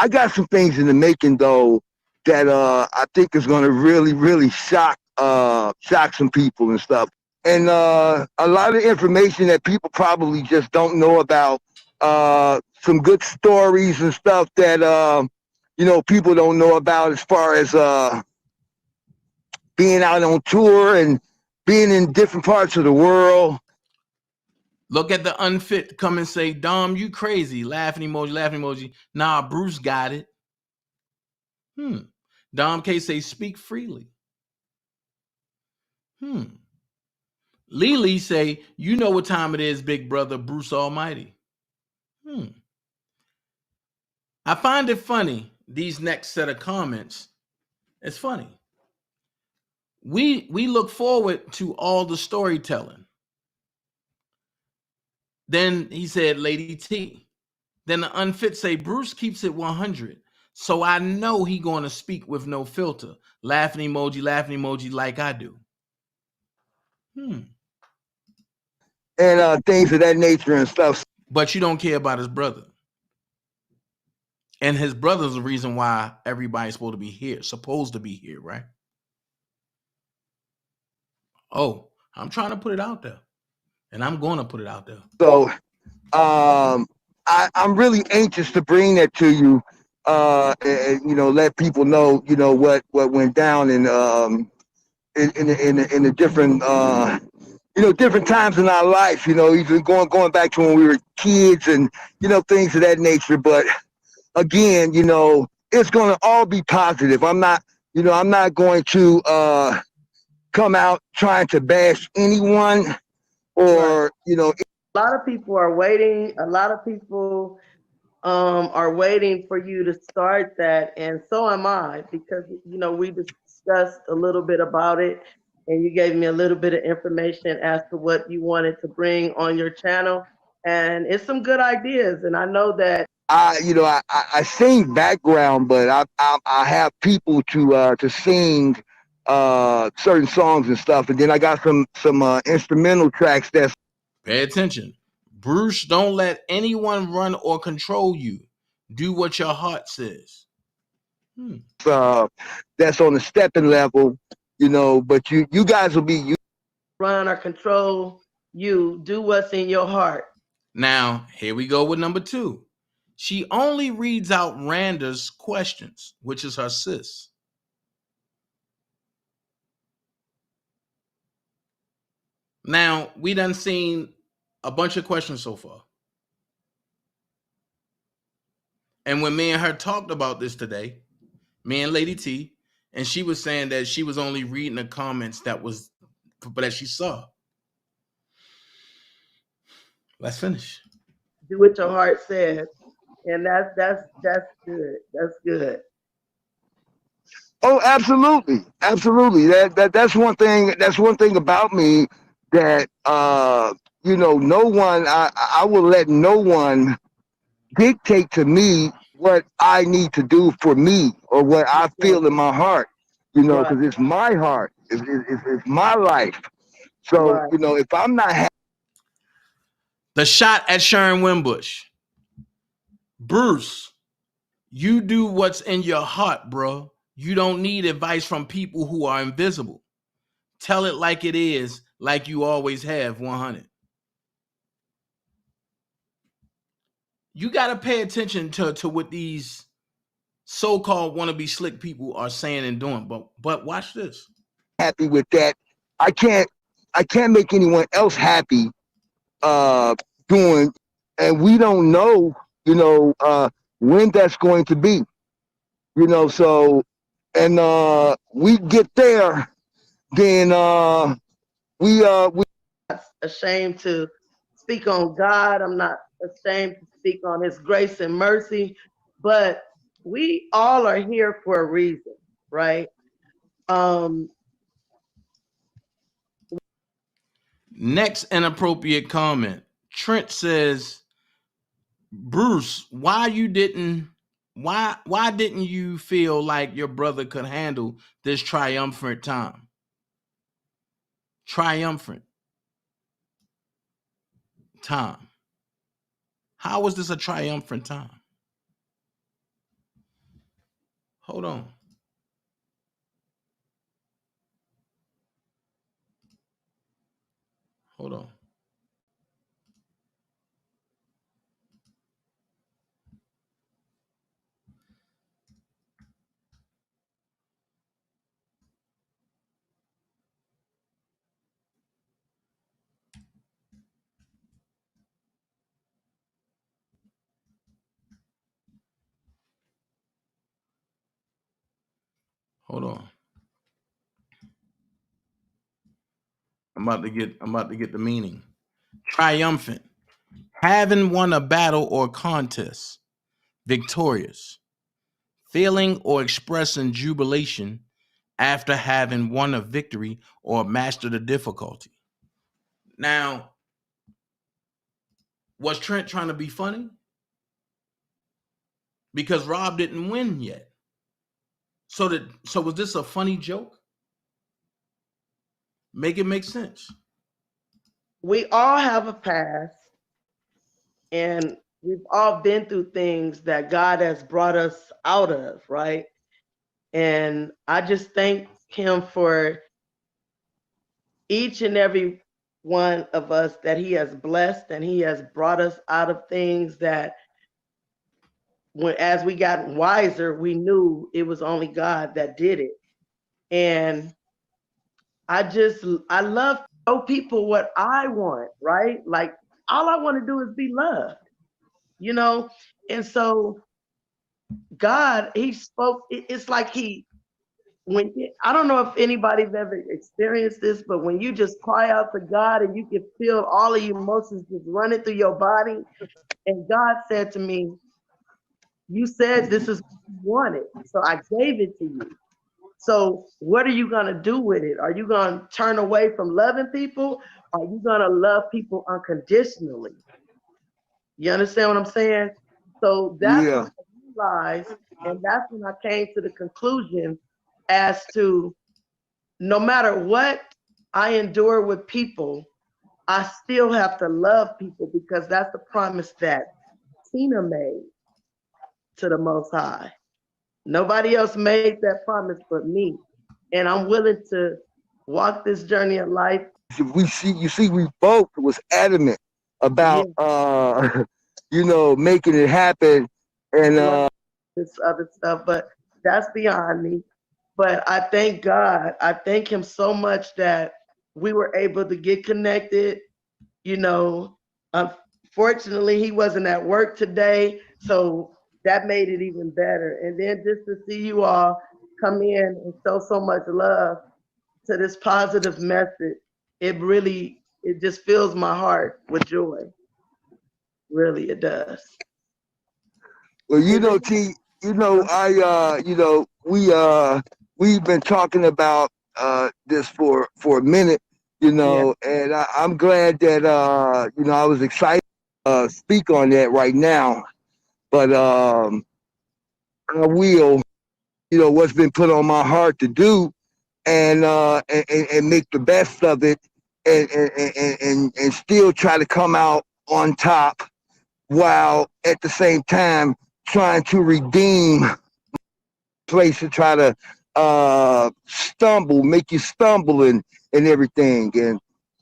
got some things in the making though that I think is gonna really, really shock some people and stuff. And a lot of information that people probably just don't know about. Some good stories and stuff that people don't know about as far as being out on tour and being in different parts of the world. Look at the unfit come and say, Dom, you crazy. Laughing emoji, laughing emoji. Nah, Bruce got it. Dom K say, speak freely. Lily say, you know what time it is, big brother, Bruce Almighty. I find it funny, these next set of comments. It's funny. We look forward to all the storytelling. Then he said, Lady T. Then the unfit say, Bruce keeps it 100. So I know he going to speak with no filter. Laughing emoji like I do. And things of that nature and stuff. But you don't care about his brother. And his brother's the reason why everybody's supposed to be here, right? Oh, I'm trying to put it out there. And I'm going to put it out there. So I'm really anxious to bring that to you, and let people know, what went down in the different different times in our life, even going back to when we were kids and things of that nature. But again, it's going to all be positive. I'm not going to come out trying to bash anyone. Or, a lot of people are waiting. A lot of people are waiting for you to start that. And so am I, because, we discussed a little bit about it and you gave me a little bit of information as to what you wanted to bring on your channel. And it's some good ideas. And I know that I sing background, but I have people to sing certain songs and stuff, and then I got some instrumental tracks that's. Pay attention. Bruce, don't let anyone run or control you. Do what your heart says. That's on the stepping level, you know. But you guys will be Run or control you. Do what's in your heart. Now, here we go with number 2. She only reads out Randa's questions, which is her sis. Now, we done seen a bunch of questions so far. And when me and her talked about this today, me and Lady T, and she was saying that she was only reading the comments that she saw. Let's finish. Do what your heart says. And that's good. That's good. Oh, absolutely, absolutely. That's one thing. That's one thing about me that you know, no one. I will let no one dictate to me what I need to do for me or what I feel in my heart. You know, because it's my heart. It's my life. So you know, if I'm not happy. The shot at Sharon Wimbush. Bruce, you do what's in your heart, bro. You don't need advice from people who are invisible. Tell it like it is, like you always have. 100. You got to pay attention to what these so-called wannabe slick people are saying and doing. But watch this. Happy with that. I can't make anyone else happy doing, and we don't know, you know, when that's going to be. You know, so and we get there, then we not ashamed to speak on God. I'm not ashamed to speak on his grace and mercy, but we all are here for a reason, right? Next inappropriate comment. Trent says, Bruce, why didn't you feel like your brother could handle this triumphant time? Triumphant time. How was this a triumphant time? Hold on. Hold on. Hold on. I'm about to get the meaning. Triumphant. Having won a battle or contest. Victorious. Feeling or expressing jubilation after having won a victory or mastered a difficulty. Now, was Trent trying to be funny? Because Rob didn't win yet. So was this a funny joke? Make it make sense. We all have a past, and we've all been through things that God has brought us out of, right? And I just thank him for each and every one of us that he has blessed, and he has brought us out of things that as we got wiser, we knew it was only God that did it. And I love to show people what I want, right? Like, all I want to do is be loved, you know? And so God, he spoke, it's like I don't know if anybody's ever experienced this, but when you just cry out to God and you can feel all of your emotions just running through your body. And God said to me, you said this is what you wanted, so I gave it to you. So what are you going to do with it? Are you going to turn away from loving people? Or are you going to love people unconditionally? You understand what I'm saying? So that's when I realized, and that's when I came to the conclusion as to no matter what I endure with people, I still have to love people, because that's the promise that Tina made to the Most High. Nobody else made that promise but me. And I'm willing to walk this journey of life. We both was adamant about, Yeah. making it happen. And, this other stuff, but that's beyond me. But I thank God. I thank him so much that we were able to get connected. You know, unfortunately, he wasn't at work today, so that made it even better. And then just to see you all come in and show so much love to this positive message, it just fills my heart with joy. Really, it does. well, T, we've been talking about this for a minute, and I'm glad that I was excited to speak on that right now. But I will, what's been put on my heart to do, and make the best of it, and still try to come out on top, while at the same time trying to redeem place to try to make you stumble and everything. And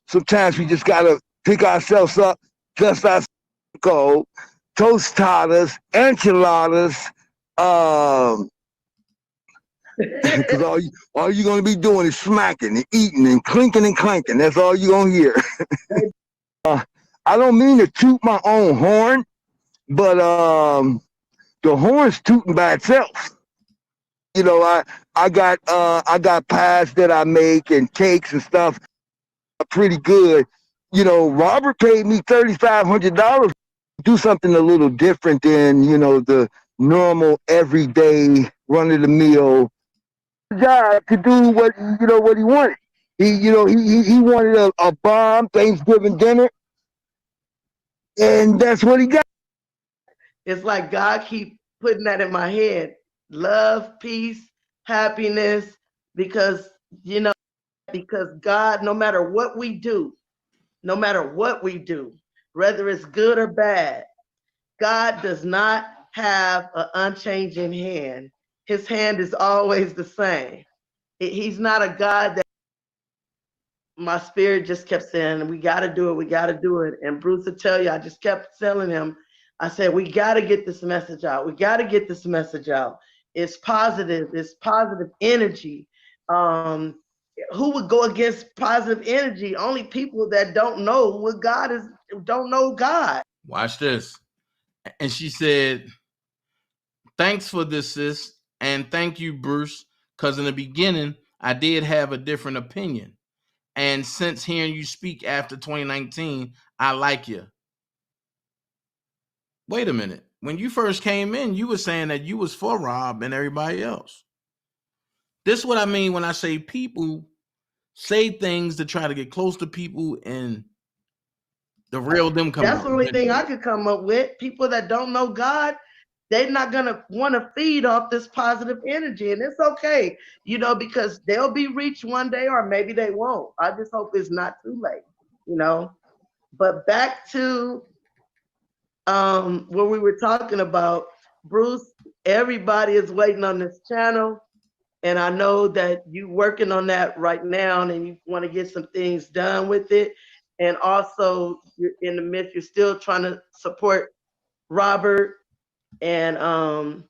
sometimes we just gotta pick ourselves up, dust our cold, tostadas, enchiladas, because all you're gonna be doing is smacking and eating and clinking and clanking. That's all you're gonna hear. I don't mean to toot my own horn, but the horn's tooting by itself. I got pies that I make and cakes and stuff, pretty good. Robert paid me $3,500 to do something a little different than the normal everyday run of the mill job, to do what he wanted. He wanted a bomb Thanksgiving dinner, and that's what he got. It's like God keep putting that in my head. Love, peace, happiness, because God, no matter what we do, whether it's good or bad, God does not have an unchanging hand. His hand is always the same. He's not a God that my spirit just kept saying, we got to do it. And Bruce will tell you, I just kept telling him, I said, we got to get this message out. It's positive energy. Who would go against positive energy? Only people that don't know what God is, don't know God. Watch this. And she said, thanks for this, sis. And thank you, Bruce, because in the beginning, I did have a different opinion. And since hearing you speak after 2019, I like you. Wait a minute. When you first came in, you were saying that you was for Rob and everybody else. This is what I mean when I say people say things to try to get close to people, and the real them come out. That's the only thing I could come up with. People that don't know God, they're not going to want to feed off this positive energy. And it's okay, because they'll be reached one day, or maybe they won't. I just hope it's not too late, But back to what we were talking about, Bruce, everybody is waiting on this channel. And I know that you're working on that right now, and you want to get some things done with it. And also, you're in the midst, you're still trying to support Robert. And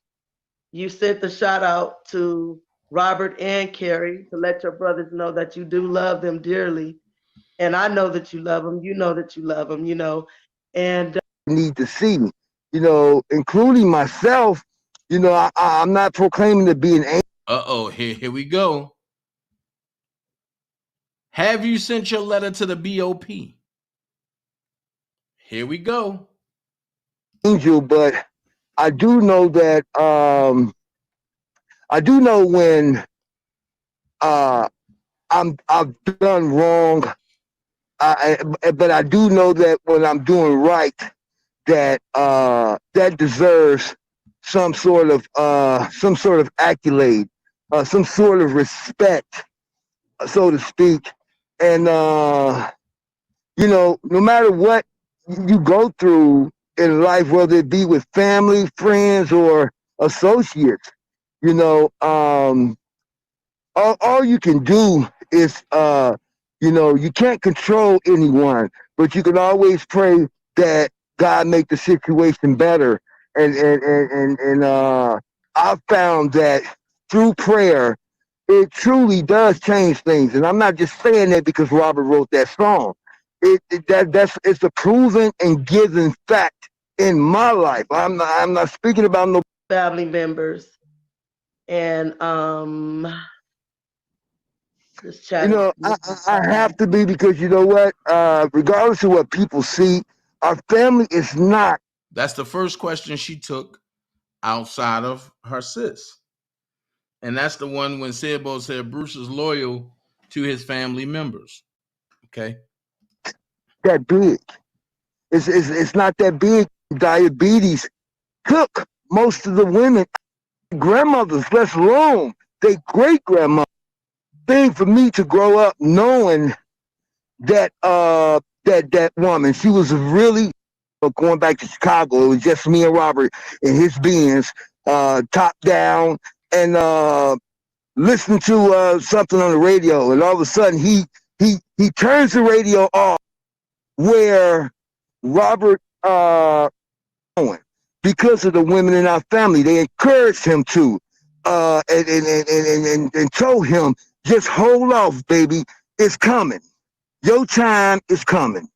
you sent the shout out to Robert and Carrie to let your brothers know that you do love them dearly. And I know that you love them. You know that you love them, And need to see, including myself, I'm not proclaiming to be an angel. Uh-oh, here we go. Have you sent your letter to the BOP? Here we go. Angel, but I do know that I do know when I've done wrong. But I do know that when I'm doing right, that that deserves some sort of accolade, some sort of respect, so to speak. And no matter what you go through in life, whether it be with family, friends, or associates, You know, all you can do is, you can't control anyone, but you can always pray that God make the situation better. And I've found that through prayer, it truly does change things. And I'm not just saying that because Robert wrote that song. It's a proven and given fact in my life. I'm not speaking about no family members. And this chat. I have to be, because you know what? Regardless of what people see, our family is not. That's the first question she took outside of her sis. And that's the one when Sebo said Bruce is loyal to his family members. Okay. That big. It's not that big. Diabetes took most of the women, grandmothers, let alone they great grandmother. Thing for me to grow up knowing that that woman, she was really, going back to Chicago, it was just me and Robert in his Benz, top down, and listening to something on the radio, and all of a sudden he turns the radio off where Robert going, because of the women in our family. They encouraged him to and told him, just hold off, baby. It's coming. Your time is coming.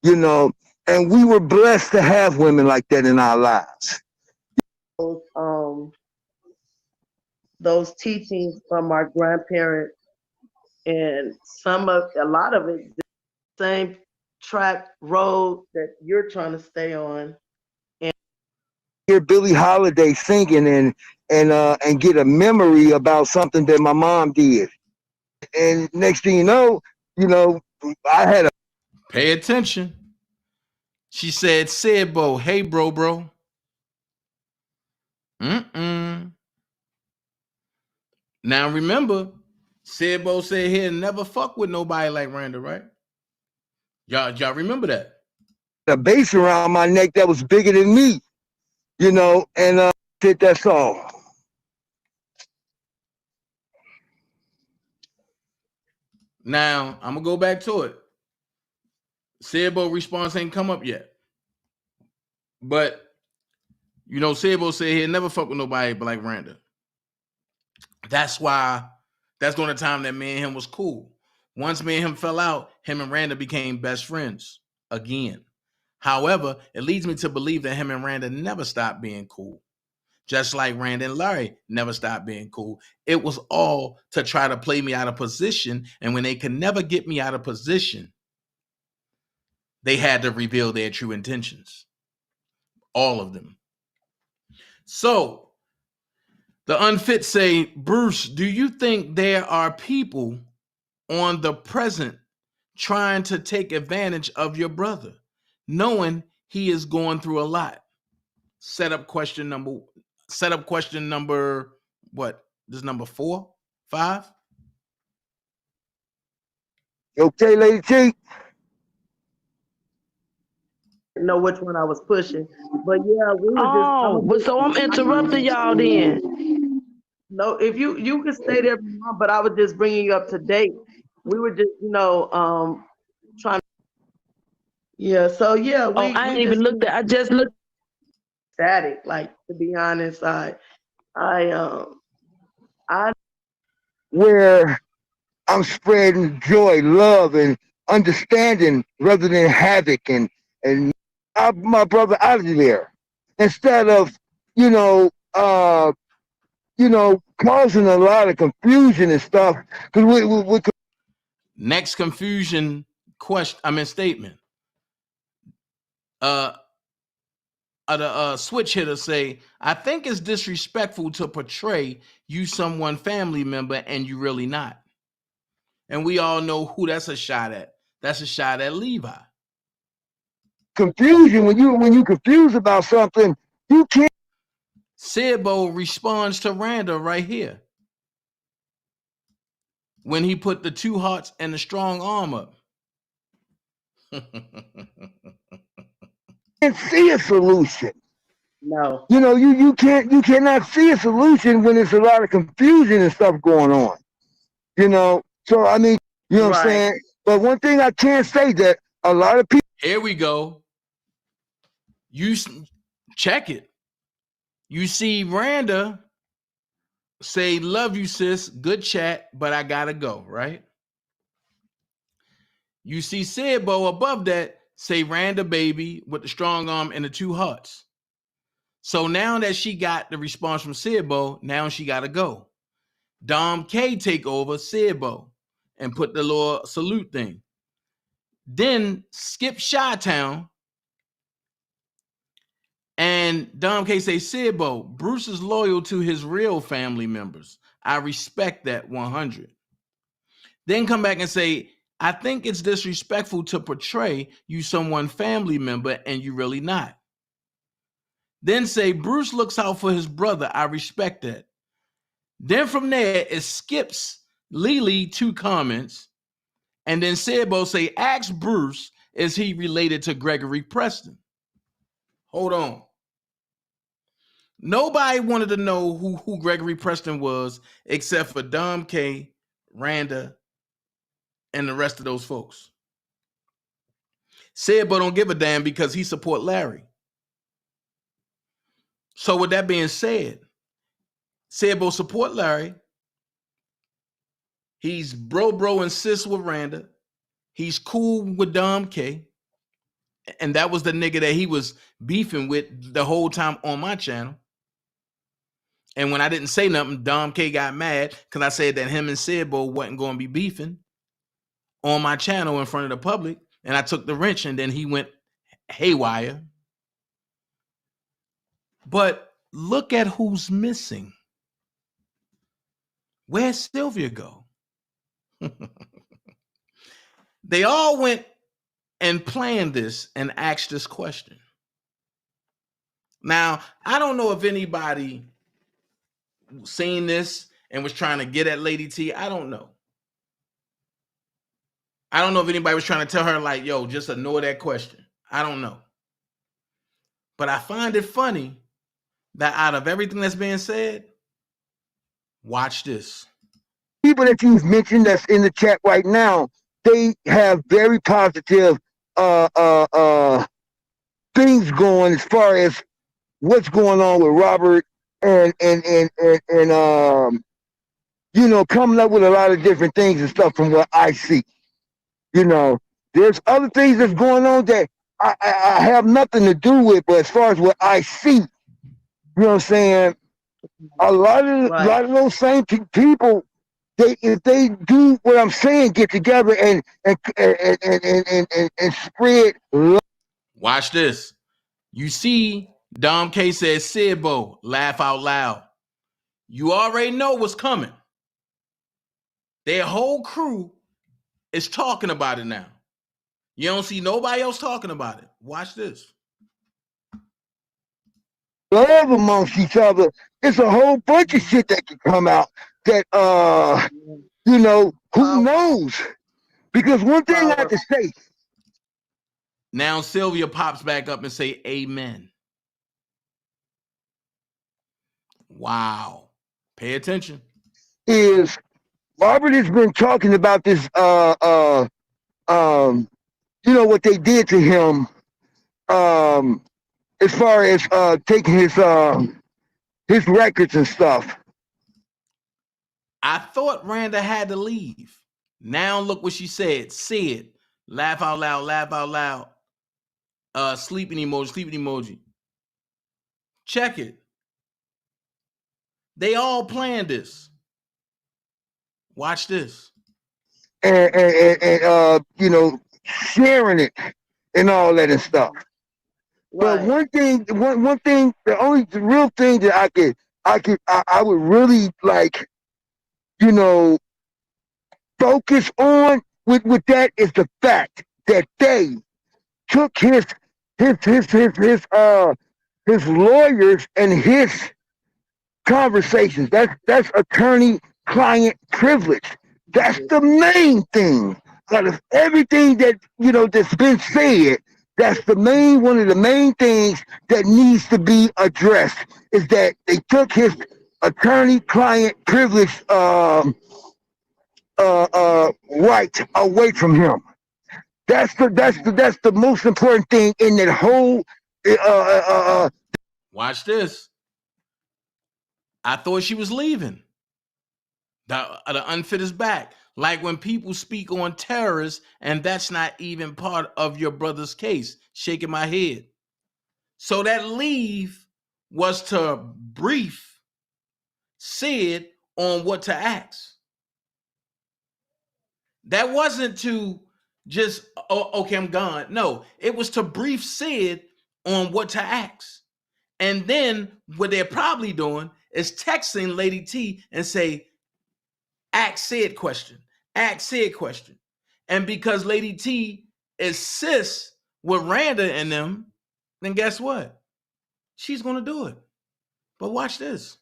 And we were blessed to have women like that in our lives. Those teachings from our grandparents, and a lot of it, the same track road that you're trying to stay on. And hear Billie Holiday singing and get a memory about something that my mom did. And next thing you know, I had a... Pay attention. She said, Sebo, hey, bro. Now remember, Sebo said he'll never fuck with nobody like Randa, right? Y'all remember that? A bass around my neck that was bigger than me, and that's all. Now, I'm going to go back to it. Sebo response ain't come up yet. But, Sebo said he'll never fuck with nobody but like Randa. That's during the time that me and him was cool. Once me and him fell out, him and Randa became best friends again. However, it leads me to believe that him and Randa never stopped being cool. Just like Randa and Larry never stopped being cool. It was all to try to play me out of position. And when they could never get me out of position, they had to reveal their true intentions. All of them. So, the unfit say, Bruce, do you think there are people on the present trying to take advantage of your brother, knowing he is going through a lot? Set up question number, what? This is number 4, 5? Okay, Lady T. Know which one I was pushing, but yeah, we were so I'm interrupting y'all then. No, if you can stay there, but I was just bringing you up to date. We were just, trying. Yeah, so yeah, I ain't even looked at. I just looked static. Like, to be honest, I where I'm spreading joy, love, and understanding rather than havoc and my brother out of there, instead of causing a lot of confusion and stuff. Because next confusion statement. The switch hitter say, I think it's disrespectful to portray you someone family member and you really not. And we all know who that's a shot at. That's a shot at Levi. Confusion, when you confused about something, you can't. Sebo responds to Randa right here when he put the 2 hearts and the strong arm up. Can't see a solution. No. You know, you cannot see a solution when there's a lot of confusion and stuff going on. You know, so I mean, you know what I'm Right. saying? But one thing I can say that a lot of people. Here we go. Check it. You see Randa say, "Love you, sis. Good chat, but I gotta go." Right? You see Sidbo above that say, "Randa, baby," with the strong arm and the two hearts. So now that she got the response from Sidbo, now she gotta go. Dom K take over Sidbo and put the little salute thing. Then skip Chi-Town. And Dom K say, "Sidbo, Bruce is loyal to his real family members. I respect that 100. Then come back and say, "I think it's disrespectful to portray you someone family member and you really not." Then say, "Bruce looks out for his brother. I respect that." Then from there, it skips Lily 2 comments. And then Sidbo say, "Ask Bruce, is he related to Gregory Preston?" Hold on. Nobody wanted to know who Gregory Preston was except for Dom K, Randa, and the rest of those folks. Sidbo don't give a damn because he support Larry. So with that being said, Sidbo support Larry. He's bro and sis with Randa. He's cool with Dom K. And that was the nigga that he was beefing with the whole time on my channel. And when I didn't say nothing, Dom K got mad because I said that him and Sidbo wasn't going to be beefing on my channel in front of the public. And I took the wrench and then he went haywire. But look at who's missing. Where'd Sylvia go? They all went and planned this and asked this question. Now, I don't know if anybody seen this and was trying to get at Lady T. I don't know. I don't know if anybody was trying to tell her like, "Yo, just ignore that question." I don't know. But I find it funny that out of everything that's being said, watch this. People that you've mentioned that's in the chat right now, they have very positive things going as far as what's going on with Robert and you know, coming up with a lot of different things and stuff from what I see. You know, there's other things that's going on that I have nothing to do with, but as far as what I see, you know what I'm saying? A lot of those same people, if they do what I'm saying, get together and spread love. Watch this. You see, Dom K says, "Sidbo, laugh out loud." You already know what's coming. Their whole crew is talking about it now. You don't see nobody else talking about it. Watch this. Love amongst each other. It's a whole bunch of shit that can come out that you know, who knows? Because one thing I have to say. Now Sylvia pops back up and say, "Amen." Wow. Pay attention. Is Robert has been talking about this you know what they did to him as far as taking his records and stuff. I thought Randa had to leave. Now look what she said. Said, laugh out loud, laugh out loud. Sleeping emoji. Check it. They all planned this. Watch this. And you know, sharing it and all that and stuff. Right. But one thing, the real thing that I would really like, you know, focus on with that is the fact that they took his lawyers and his conversations. That's attorney-client privilege. That's the main thing. Out of everything that, you know, that's been said, That's one of the main things that needs to be addressed is that they took his attorney-client privilege right away from him. That's the most important thing in that whole. Watch this. I thought she was leaving. The unfit is back. Like when people speak on terrorists, and that's not even part of your brother's case. Shaking my head. So that leave was to brief Sid on what to ask. That wasn't to just, oh, okay, I'm gone. No, it was to brief Sid on what to ask. And then what they're probably doing is texting Lady T and say, ask Sid question. Ask Sid question. And because Lady T is sis with Randa and them, then guess what? She's going to do it. But watch this.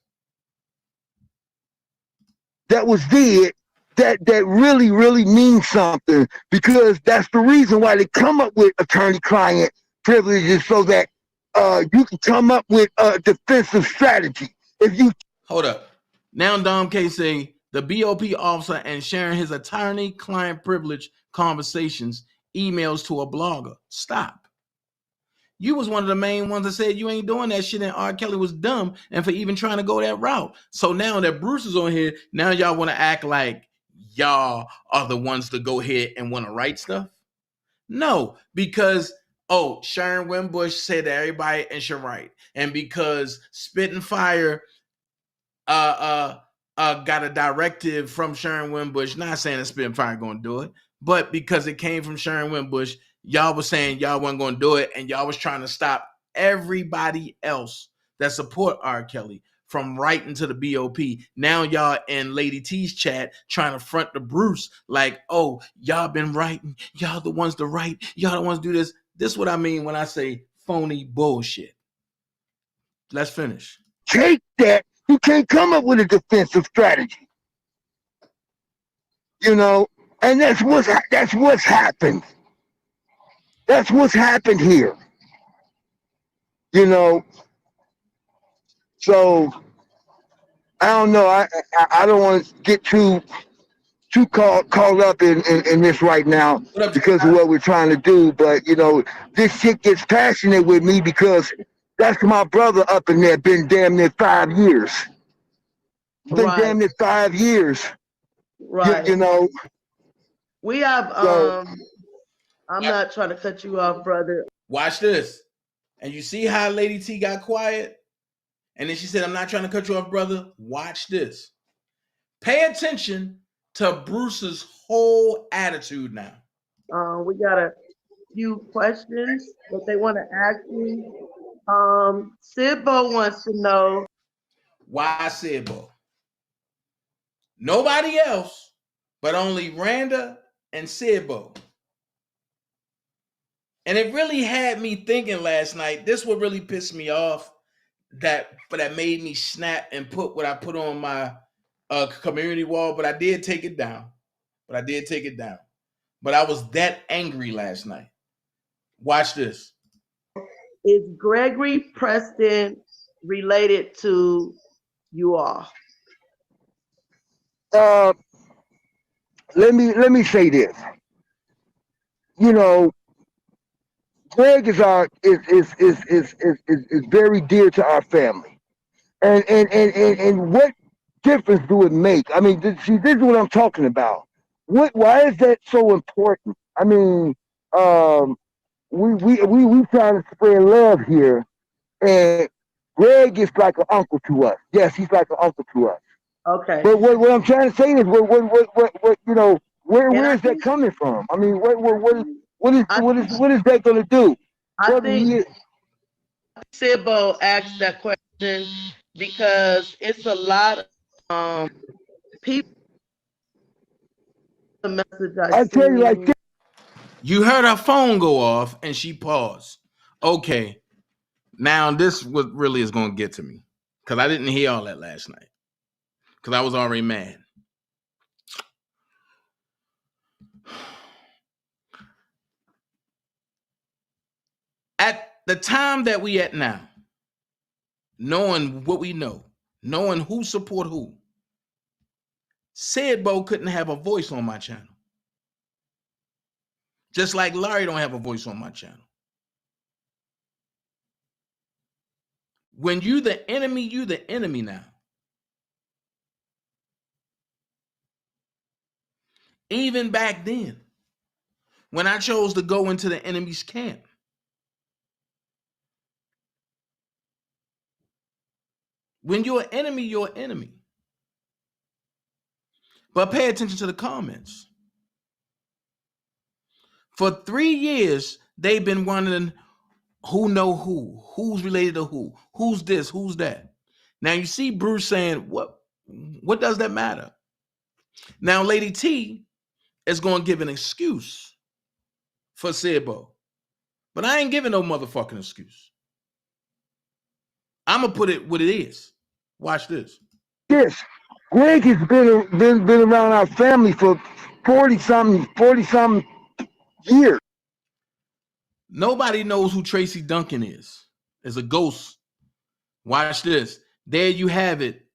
That was dead. That really, really means something, because that's the reason why they come up with attorney-client privileges, so that you can come up with a defensive strategy. If you hold up. Now Dom K say the BOP officer and sharing his attorney-client privilege conversations, emails to a blogger. Stop. You was one of the main ones that said you ain't doing that shit, and R. Kelly was dumb and for even trying to go that route. So now that Bruce is on here, now y'all want to act like y'all are the ones to go ahead and want to write stuff? No, because Sharon Wimbush said that everybody and should write, and because Spit and Fire got a directive from Sharon Wimbush, not saying that Spit and Fire gonna do it, but because it came from Sharon Wimbush, y'all was saying y'all wasn't gonna do it, and y'all was trying to stop everybody else that support R. Kelly from writing to the BOP. Now y'all in Lady T's chat trying to front the Bruce like, oh, y'all been writing, y'all the ones to write, y'all the ones to do this. This is what I mean when I say phony bullshit. Let's finish. Take that, you can't come up with a defensive strategy. And that's what's happened. That's what's happened here. So I don't know. I don't want to get too caught up in this right now because of what we're trying to do. But this shit gets passionate with me because that's my brother up in there. Been damn near 5 years. Damn near 5 years. Right. We have I'm not trying to cut you off, brother. Watch this. And you see how Lady T got quiet? And then she said, I'm not trying to cut you off, brother. Watch this. Pay attention to Bruce's whole attitude now. We got a few questions that they want to ask you. Sidbo wants to know. Why Sidbo? Nobody else, but only Randa and Sidbo. And it really had me thinking last night. This would really piss me off. That made me snap and put what I put on my community wall. But I did take it down. But I was that angry last night. Watch this. Is Gregory Preston related to you all? Let me say this. Greg is very dear to our family, and what difference do it make? I mean, see, this is what I'm talking about. Why is that so important? I mean, we trying to spread love here, and Greg is like an uncle to us. Yes, he's like an uncle to us. Okay. But what I'm trying to say is, where is that coming from? I mean, what is that going to do? I think Sidbo asked that question because it's a lot of people. The message I tell you like this. You heard her phone go off and she paused. Okay, now this what really is going to get to me because I didn't hear all that last night because I was already mad. the time that we at now, knowing what we know, knowing who support who, Bo couldn't have a voice on my channel. Just like Larry don't have a voice on my channel. When you the enemy now. Even back then, when I chose to go into the enemy's camp, when you're an enemy, you're an enemy. But pay attention to the comments. For 3 years, they've been wondering who know who's related to who's this, who's that. Now you see Bruce saying, what does that matter? Now Lady T is going to give an excuse for Bo. But I ain't giving no motherfucking excuse. I'm going to put it what it is. Watch this. Yes, Greg has been around our family for 40-something years. Nobody knows who Tracy Duncan is. It's a ghost. Watch this. There you have it.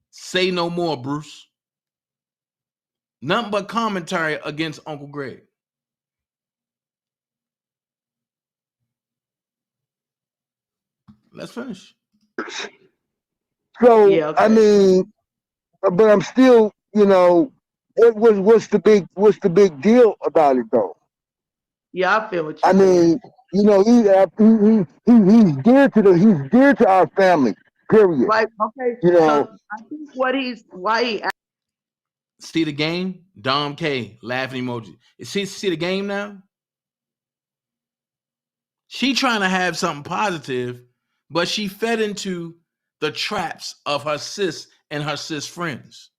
Say no more, Bruce. Nothing but commentary against Uncle Greg. Let's finish. So, Yeah, okay. I mean, but I'm still, what's the big deal about it though? Yeah, I feel what you I mean, he's dear to our family. Period. Right. Okay. You know, So I think why he see the game? Dom K, laughing emoji. See the game now? She trying to have something positive, but she fed into the traps of her sis and her sis friends.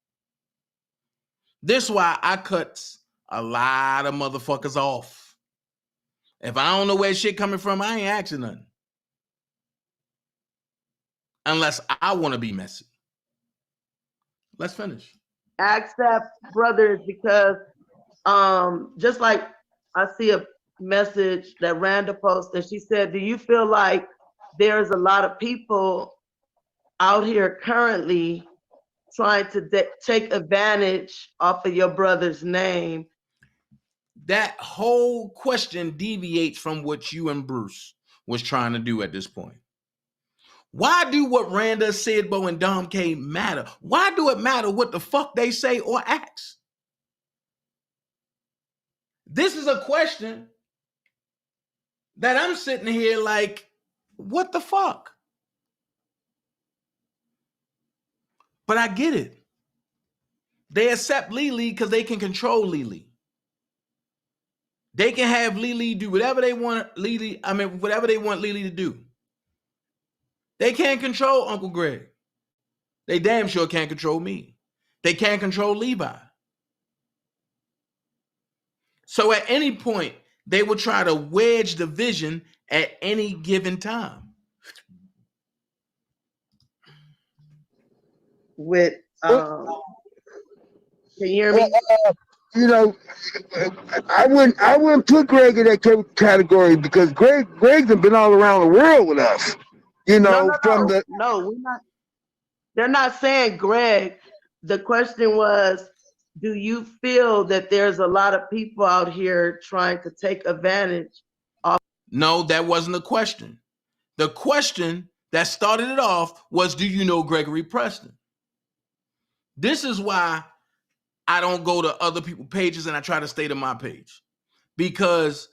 This is why I cut a lot of motherfuckers off. If I don't know where shit coming from, I ain't asking nothing. Unless I want to be messy. Let's finish. asked that, brothers, because just like I see a message that Randa posted, she said, do you feel like there's a lot of people out here currently trying to take advantage off of your brother's name? That whole question deviates from what you and Bruce was trying to do at this point. Why do what Randa, Sidbo, and Dom K matter? Why do it matter what the fuck they say or ask? This is a question that I'm sitting here like, what the fuck? But I get it. They accept Lily because they can control Lily. They can have Lily do whatever they want whatever they want Lily to do. They can't control Uncle Greg. They damn sure can't control me. They can't control Levi. So at any point, they will try to wedge the vision at any given time. With can you hear me? I wouldn't put Greg in that category because Greg's been all around the world with us. No, we're not. They're not saying Greg. The question was, do you feel that there's a lot of people out here trying to take advantage of? No, that wasn't the question. The question that started it off was, do you know Gregory Preston? This is why I don't go to other people's pages and I try to stay to my page. Because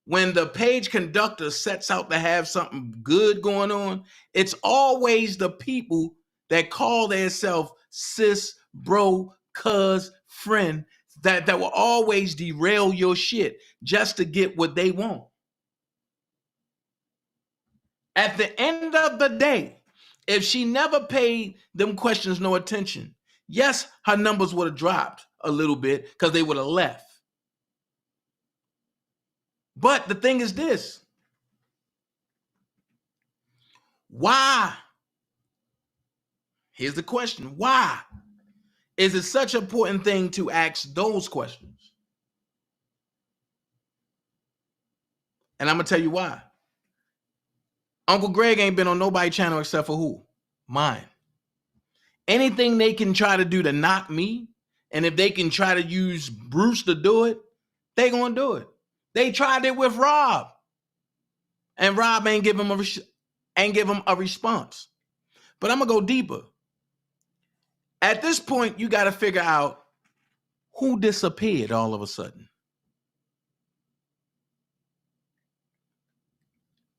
when the page conductor sets out to have something good going on, it's always the people that call themselves sis, bro, cuz, friend, that will always derail your shit just to get what they want. At the end of the day, if she never paid them questions no attention, yes, her numbers would have dropped a little bit because they would have left. But the thing is this. Why? Here's the question. Why is it such an important thing to ask those questions? And I'm going to tell you why. Uncle Greg ain't been on nobody's channel except for who? Mine. Anything they can try to do to knock me, and if they can try to use Bruce to do it, they gonna do it. They tried it with Rob, and Rob ain't give him a response. But I'm gonna go deeper. At this point, you got to figure out who disappeared all of a sudden.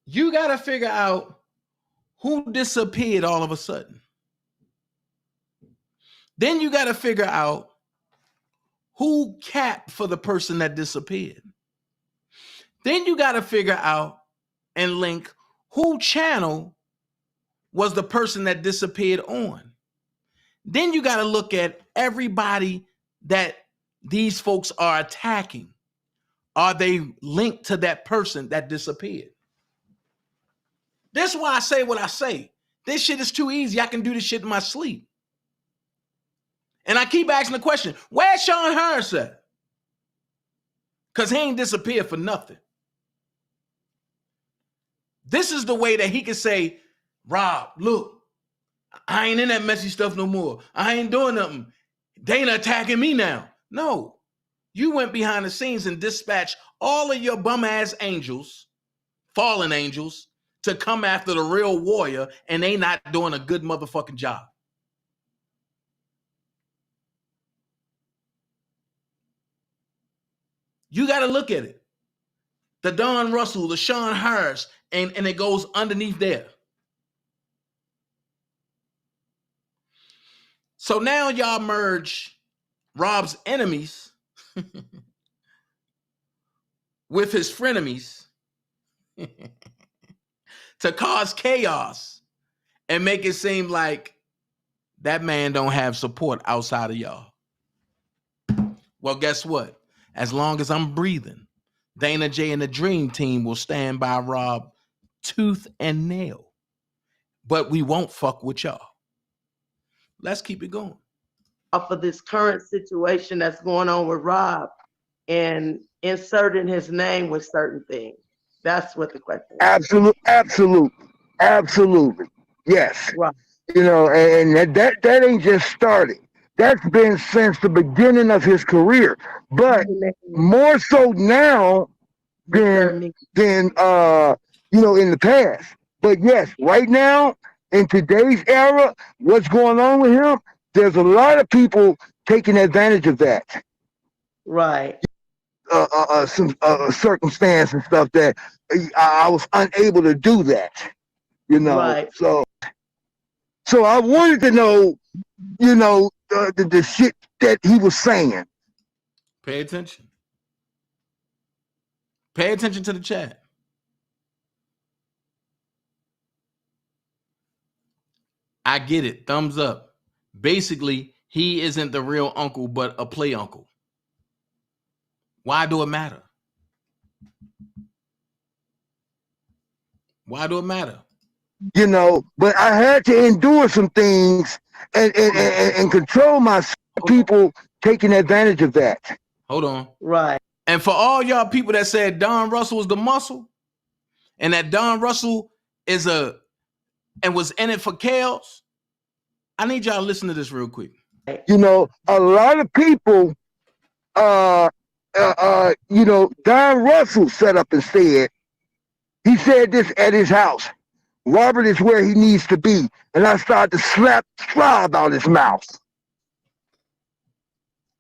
You got to figure out who disappeared all of a sudden. Then you got to figure out who capped for the person that disappeared. Then you got to figure out and link who channel was the person that disappeared on. Then you got to look at everybody that these folks are attacking. Are they linked to that person that disappeared? That's why I say what I say. This shit is too easy. I can do this shit in my sleep. And I keep asking the question, where's Sean Harris at? Because he ain't disappeared for nothing. This is the way that he can say, Rob, look, I ain't in that messy stuff no more. I ain't doing nothing. Dana attacking me now. No, you went behind the scenes and dispatched all of your bum ass angels, fallen angels, to come after the real warrior, and they not doing a good motherfucking job. You got to look at it. The Don Russell, the Sean Harris, and it goes underneath there. So now y'all merge Rob's enemies with his frenemies to cause chaos and make it seem like that man don't have support outside of y'all. Well, guess what? As long as I'm breathing, Dana J and the Dream Team will stand by Rob tooth and nail. But we won't fuck with y'all. Let's keep it going. Off of this current situation that's going on with Rob and inserting his name with certain things. That's what the question is. Absolutely. Yes. Right. You know, and that ain't just started. That's been since the beginning of his career. But more so now than you know, in the past. But yes, right now, in today's era, what's going on with him, there's a lot of people taking advantage of that. Right. Some circumstance and stuff that I was unable to do that, you know. Right. So I wanted to know, you know, the shit that he was saying. Pay attention. Pay attention to the chat. I get it. Thumbs up. Basically, he isn't the real uncle, but a play uncle. Why do it matter? Why do it matter? You know, but I had to endure some things and control myself. People taking advantage of that. Hold on. Right. And for all y'all people that said Don Russell is the muscle, and that Don Russell is was in it for chaos, I need y'all to listen to this real quick. You know, a lot of people, you know, Don Russell set up and said, he said this at his house, Robert is where he needs to be. And I started to slap Rob out his mouth.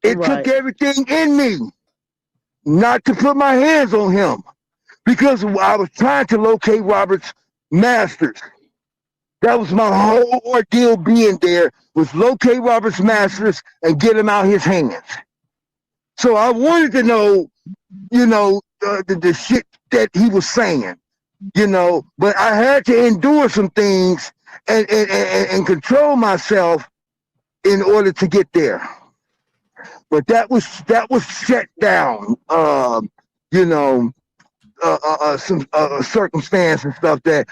It took everything in me not to put my hands on him because I was trying to locate Robert's masters. That was my whole ordeal being there, was locate Robert's masters and get him out his hands. So I wanted to know, you know, the shit that he was saying, you know, but I had to endure some things and control myself in order to get there. But that was shut down, you know, some circumstance and stuff that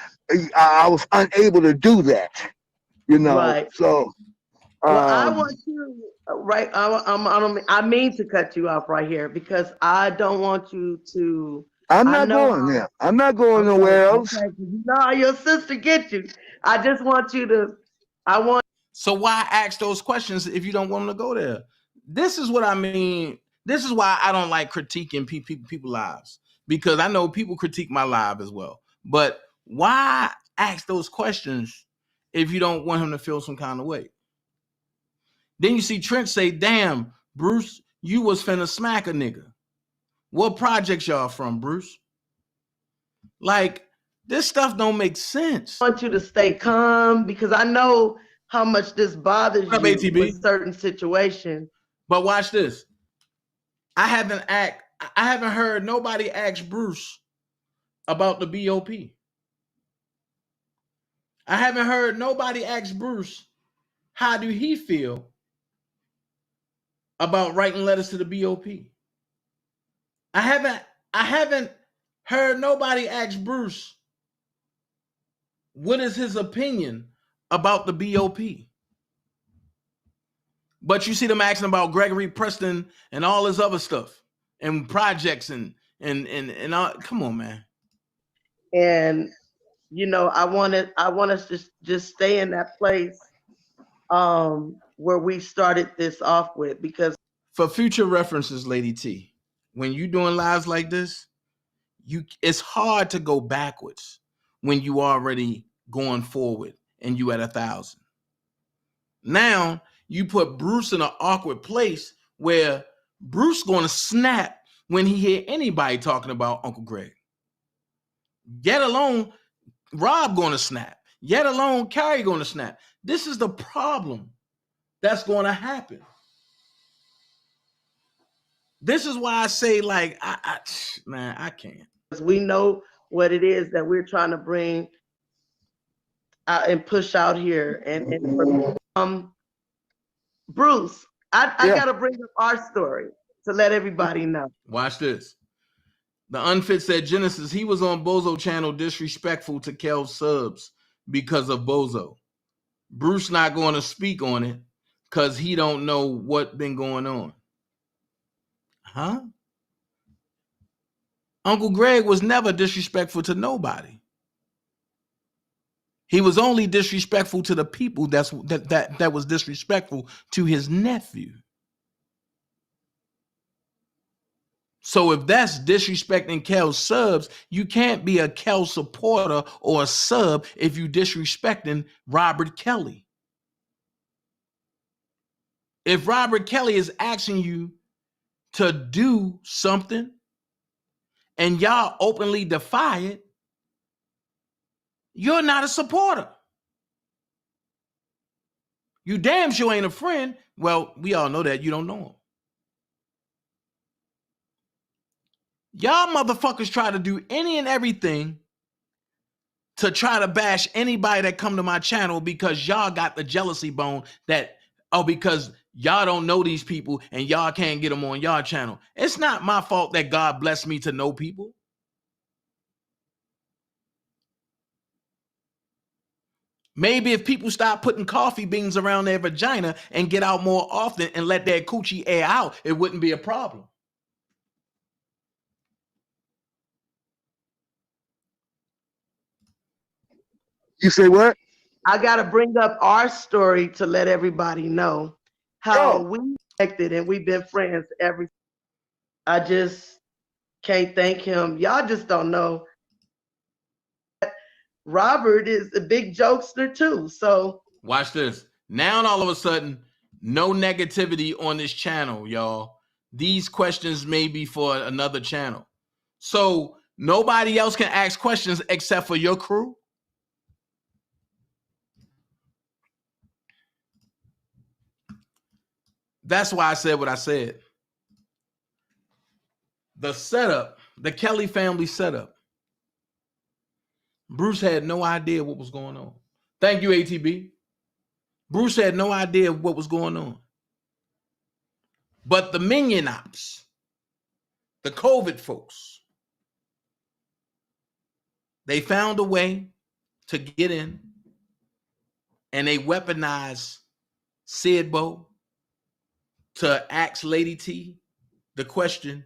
I was unable to do that, you know. Right. So, well, I want you right. I mean to cut you off right here because I don't want you to I'm I not know. going there. I'm not going Okay, nowhere else. okay. You know how your sister get you. I just want you to. I want. So why ask those questions if you don't want them to go there? This is what I mean. This is why I don't like critiquing people's lives, because I know people critique my live as well. But why ask those questions if you don't want him to feel some kind of way? Then you see Trent say, "Damn, Bruce, you was finna smack a nigga." What projects y'all from, Bruce? Like, this stuff don't make sense. I want you to stay calm because I know how much this bothers What up, you ATB? with certain situations. But watch this. I haven't heard nobody ask Bruce about the BOP. I haven't heard nobody ask Bruce how do he feel about writing letters to the BOP. I haven't heard nobody ask Bruce what is his opinion about the BOP. But you see them asking about Gregory Preston and all this other stuff and projects and all. Come on, man. And you know, I want us to just stay in that place where we started this off with, because For future references, Lady T, when you doing lives like this, it's hard to go backwards when you already going forward and you at 1,000. Now you put Bruce in an awkward place where Bruce gonna snap when he hear anybody talking about Uncle Greg. Yet alone Rob gonna snap. Yet alone Carrie gonna snap. This is the problem that's gonna happen. This is why I say, like, I can't. we know what it is that we're trying to bring out and push out here. And Bruce, I gotta bring up our story to let everybody know. Watch this. The Unfit said, Genesis, he was on Bozo channel disrespectful to Kel's subs because of Bozo. Bruce not going to speak on it because he don't know what been going on. Huh? Uncle Greg was never disrespectful to nobody. He was only disrespectful to the people that was disrespectful to his nephew. So if that's disrespecting Kel's subs, you can't be a Kel supporter or a sub if you disrespecting Robert Kelly. If Robert Kelly is asking you to do something and y'all openly defy it, you're not a supporter. You damn sure ain't a friend. Well, we all know that. You don't know him. Y'all motherfuckers try to do any and everything to try to bash anybody that come to my channel because y'all got the jealousy bone that, oh, because y'all don't know these people and y'all can't get them on y'all channel. It's not my fault that God blessed me to know people. Maybe if people stop putting coffee beans around their vagina and get out more often and let their coochie air out, it wouldn't be a problem. You say what? I gotta bring up our story to let everybody know how we connected and we've been friends ever. I just can't thank him. Y'all just don't know. Robert is a big jokester too. So watch this. Now all of a sudden, no negativity on this channel, y'all. These questions may be for another channel. So nobody else can ask questions except for your crew. That's why I said what I said. The setup, the Kelly family setup. Bruce had no idea what was going on. Thank you, ATB. Bruce had no idea what was going on. But the minion ops, the COVID folks, they found a way to get in and they weaponized Sidbo to ask Lady T the question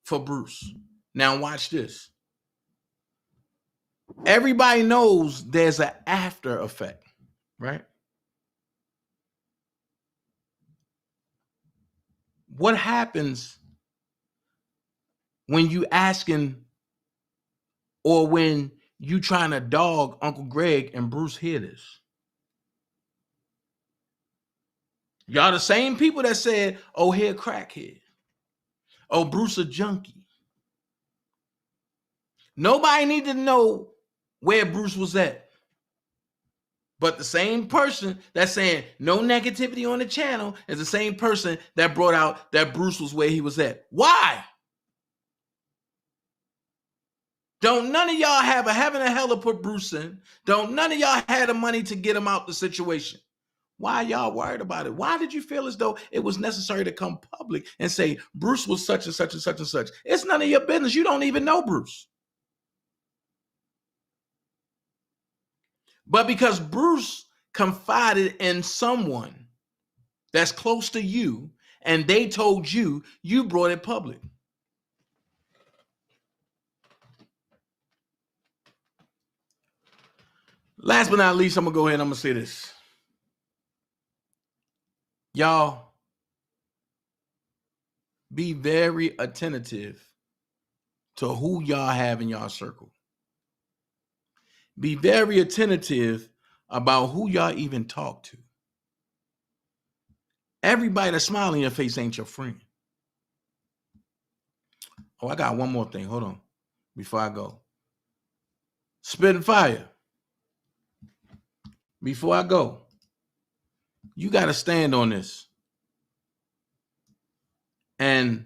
for Bruce. Now watch this. Everybody knows there's an after effect, right? What happens when you asking or when you trying to dog Uncle Greg and Bruce hear this? Y'all the same people that said, oh, here crackhead. Oh, Bruce a junkie. Nobody need to know where Bruce was at. But the same person that's saying no negativity on the channel is the same person that brought out that Bruce was where he was at. Why? Don't none of y'all have a heaven and hell to put Bruce in. Don't none of y'all have the money to get him out the situation. Why y'all worried about it? Why did you feel as though it was necessary to come public and say Bruce was such and such and such and such? It's none of your business. You don't even know Bruce. But because Bruce confided in someone that's close to you and they told you, you brought it public. Last but not least, I'm going to go ahead and I'm going to say this. Y'all, be very attentive to who y'all have in y'all circle. Be very attentive about who y'all even talk to. Everybody that's smiling in your face ain't your friend. Oh, I got one more thing. Hold on. Before I go. Spitting fire. Before I go. You got to stand on this. And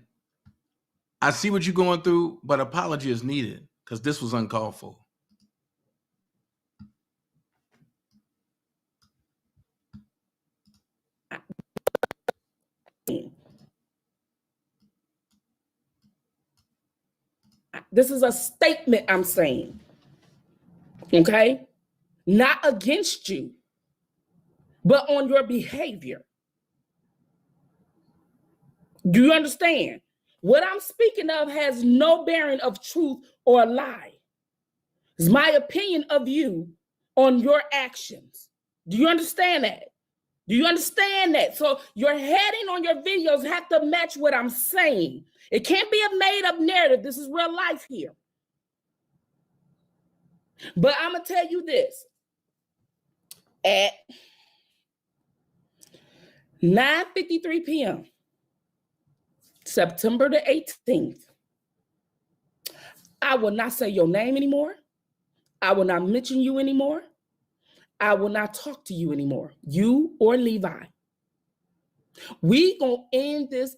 I see what you're going through, but apology is needed because this was uncalled for. This is a statement I'm saying. Okay? Not against you, but on your behavior. Do you understand? What I'm speaking of has no bearing of truth or lie. It's my opinion of you on your actions. Do you understand that? Do you understand that? So your heading on your videos have to match what I'm saying. It can't be a made-up narrative. This is real life here. But I'm going to tell you this. At 9:53 p.m., September the 18th, I will not say your name anymore. I will not mention you anymore. I will not talk to you anymore, you or Levi. We gonna end this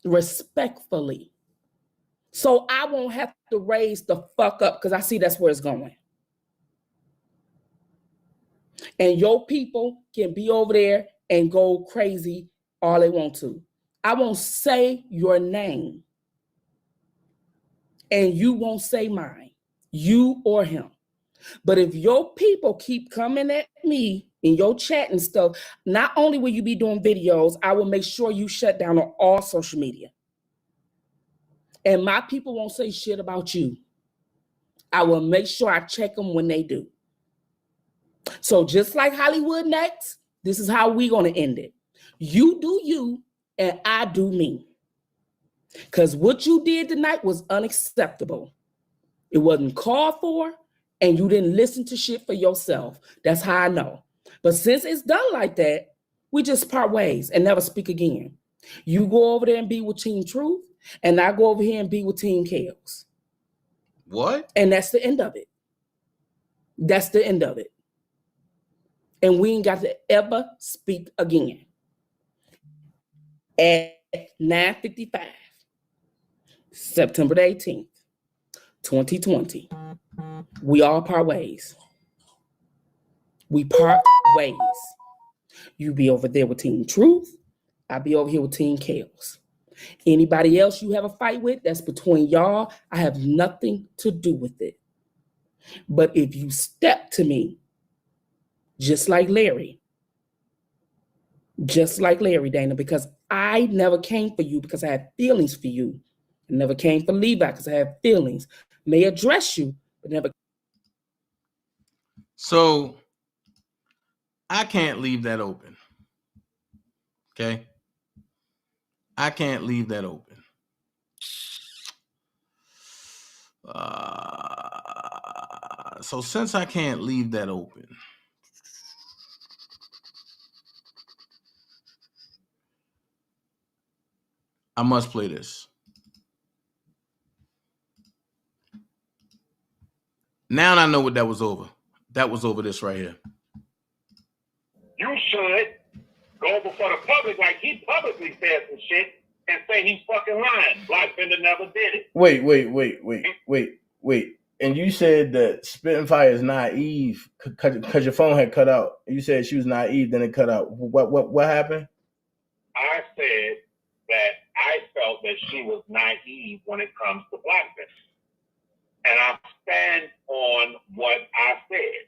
respectfully. So I won't have to raise the fuck up because I see that's where it's going. And your people can be over there and go crazy all they want to. I won't say your name. And you won't say mine, you or him. But if your people keep coming at me in your chat and stuff, not only will you be doing videos, I will make sure you shut down on all social media. And my people won't say shit about you. I will make sure I check them when they do. So just like Hollywood Next, this is how we gonna end it. You do you and I do me. Because what you did tonight was unacceptable. It wasn't called for, and you didn't listen to shit for yourself. That's how I know. But since it's done like that, we just part ways and never speak again. You go over there and be with Team Truth, and I go over here and be with Team Chaos. What? And that's the end of it. That's the end of it. And we ain't got to ever speak again. At 9:55, September the 18th, 2020, we all part ways. We part ways. You be over there with Team Truth. I'll be over here with Team Chaos. Anybody else you have a fight with, that's between y'all. I have nothing to do with it. But if you step to me, just like Larry, Dana, because I never came for you because I had feelings for you. Never came for Levi because I have feelings. May address you, but never. So I can't leave that open. Okay? I can't leave that open. So since I can't leave that open, I must play this. Now I know what that was over. That was over this right here. You should go before the public like he publicly said some shit and say he's fucking lying. Black Bender never did it. Wait. And you said that Spitting Fire is naive because your phone had cut out. You said she was naive, then it cut out. What happened? I said that I felt that she was naive when it comes to blackness. And I stand on what I said.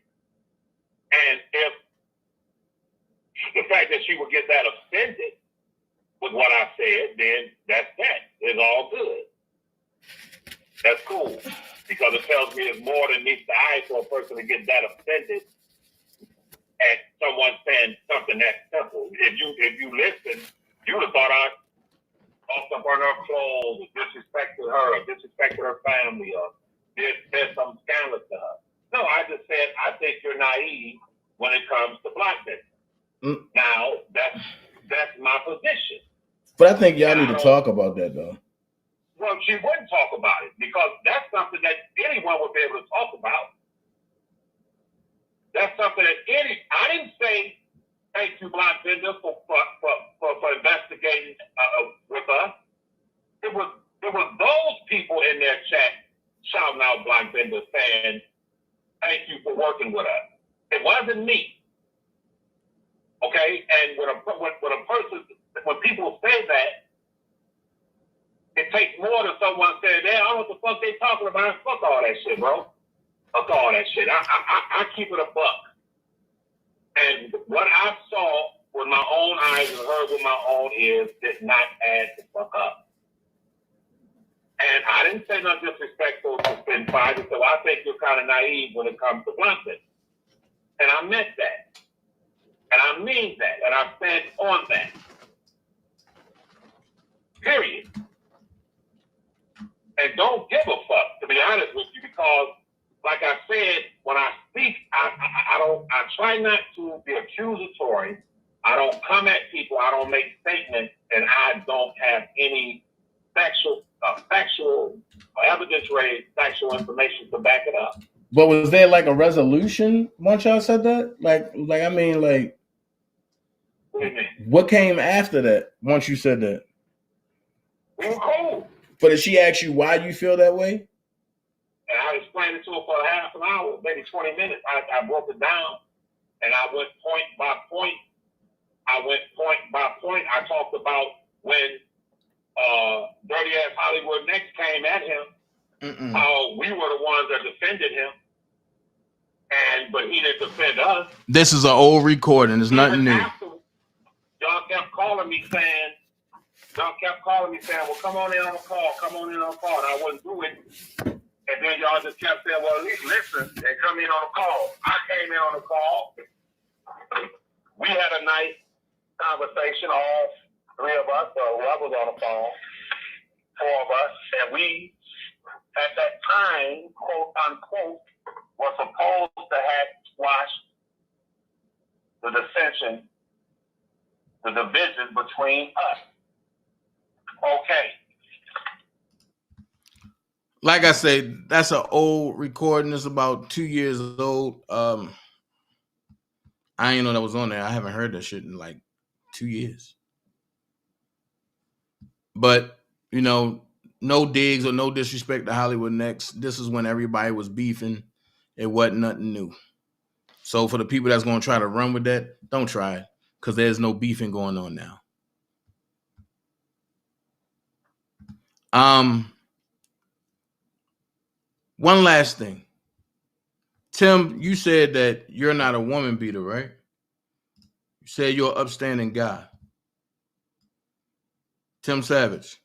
And if the fact that she would get that offended with what I said, then that's that. It's all good. That's cool. Because it tells me it's more than meets the eye for a person to get that offended at someone saying something that simple. If you listen, you would have thought I talked up on her clothes, or disrespected her, or disrespected her family, or did some scandalous to her. No, I just said I think you're naive when it comes to blackness. Now that's my position. But I think y'all need to talk about that though. Well, she wouldn't talk about it because that's something that anyone would be able to talk about. That's something that I didn't say thank you, Black Bender, for investigating with us. It was those people in their chat shouting out Black Bender saying thank you for working with us. It wasn't me. Okay, and when people say that, it takes more than someone saying, "Hey, I don't know what the fuck they talking about." Fuck all that shit, bro. Fuck all that shit. I keep it a buck. And what I saw with my own eyes and heard with my own ears did not add the fuck up. And I didn't say nothing disrespectful to Spin Five, so I think you're kind of naive when it comes to bluntness. And I meant that. And I mean that. And I stand on that. Period. And don't give a fuck, to be honest with you, because, like I said, when I speak, I try not to be accusatory. I don't come at people. I don't make statements, and I don't have any factual evidence-raised factual information to back it up. But was there like a resolution once y'all said that? Like I mean, like, What do you mean? What came after that once you said that? We were cool. But did she ask you why you feel that way? And I explained it to her for half an hour, maybe 20 minutes. I broke it down, and I went point by point. I talked about when Dirty Ass Hollywood Next came at him, how we were the ones that defended him, but he didn't defend us. This is an old recording. It's nothing new. Y'all kept calling me saying, well, come on in on the call. And I wouldn't do it. And then y'all just kept saying, well, at least listen and come in on the call. I came in on the call. We had a nice conversation, all three of us, or whoever was on the phone, four of us, and we, at that time, quote unquote, were supposed to have squashed the dissension, the division between us. Okay. Like I say, that's an old recording. It's about 2 years old. I didn't know that was on there. I haven't heard that shit in like 2 years. But, you know, no digs or no disrespect to Hollywood Next. This is when everybody was beefing. It wasn't nothing new. So for the people that's going to try to run with that, don't try it, because there's no beefing going on now. One last thing. Tim, you said that you're not a woman beater, right? You said you're an upstanding guy. Tim Savage.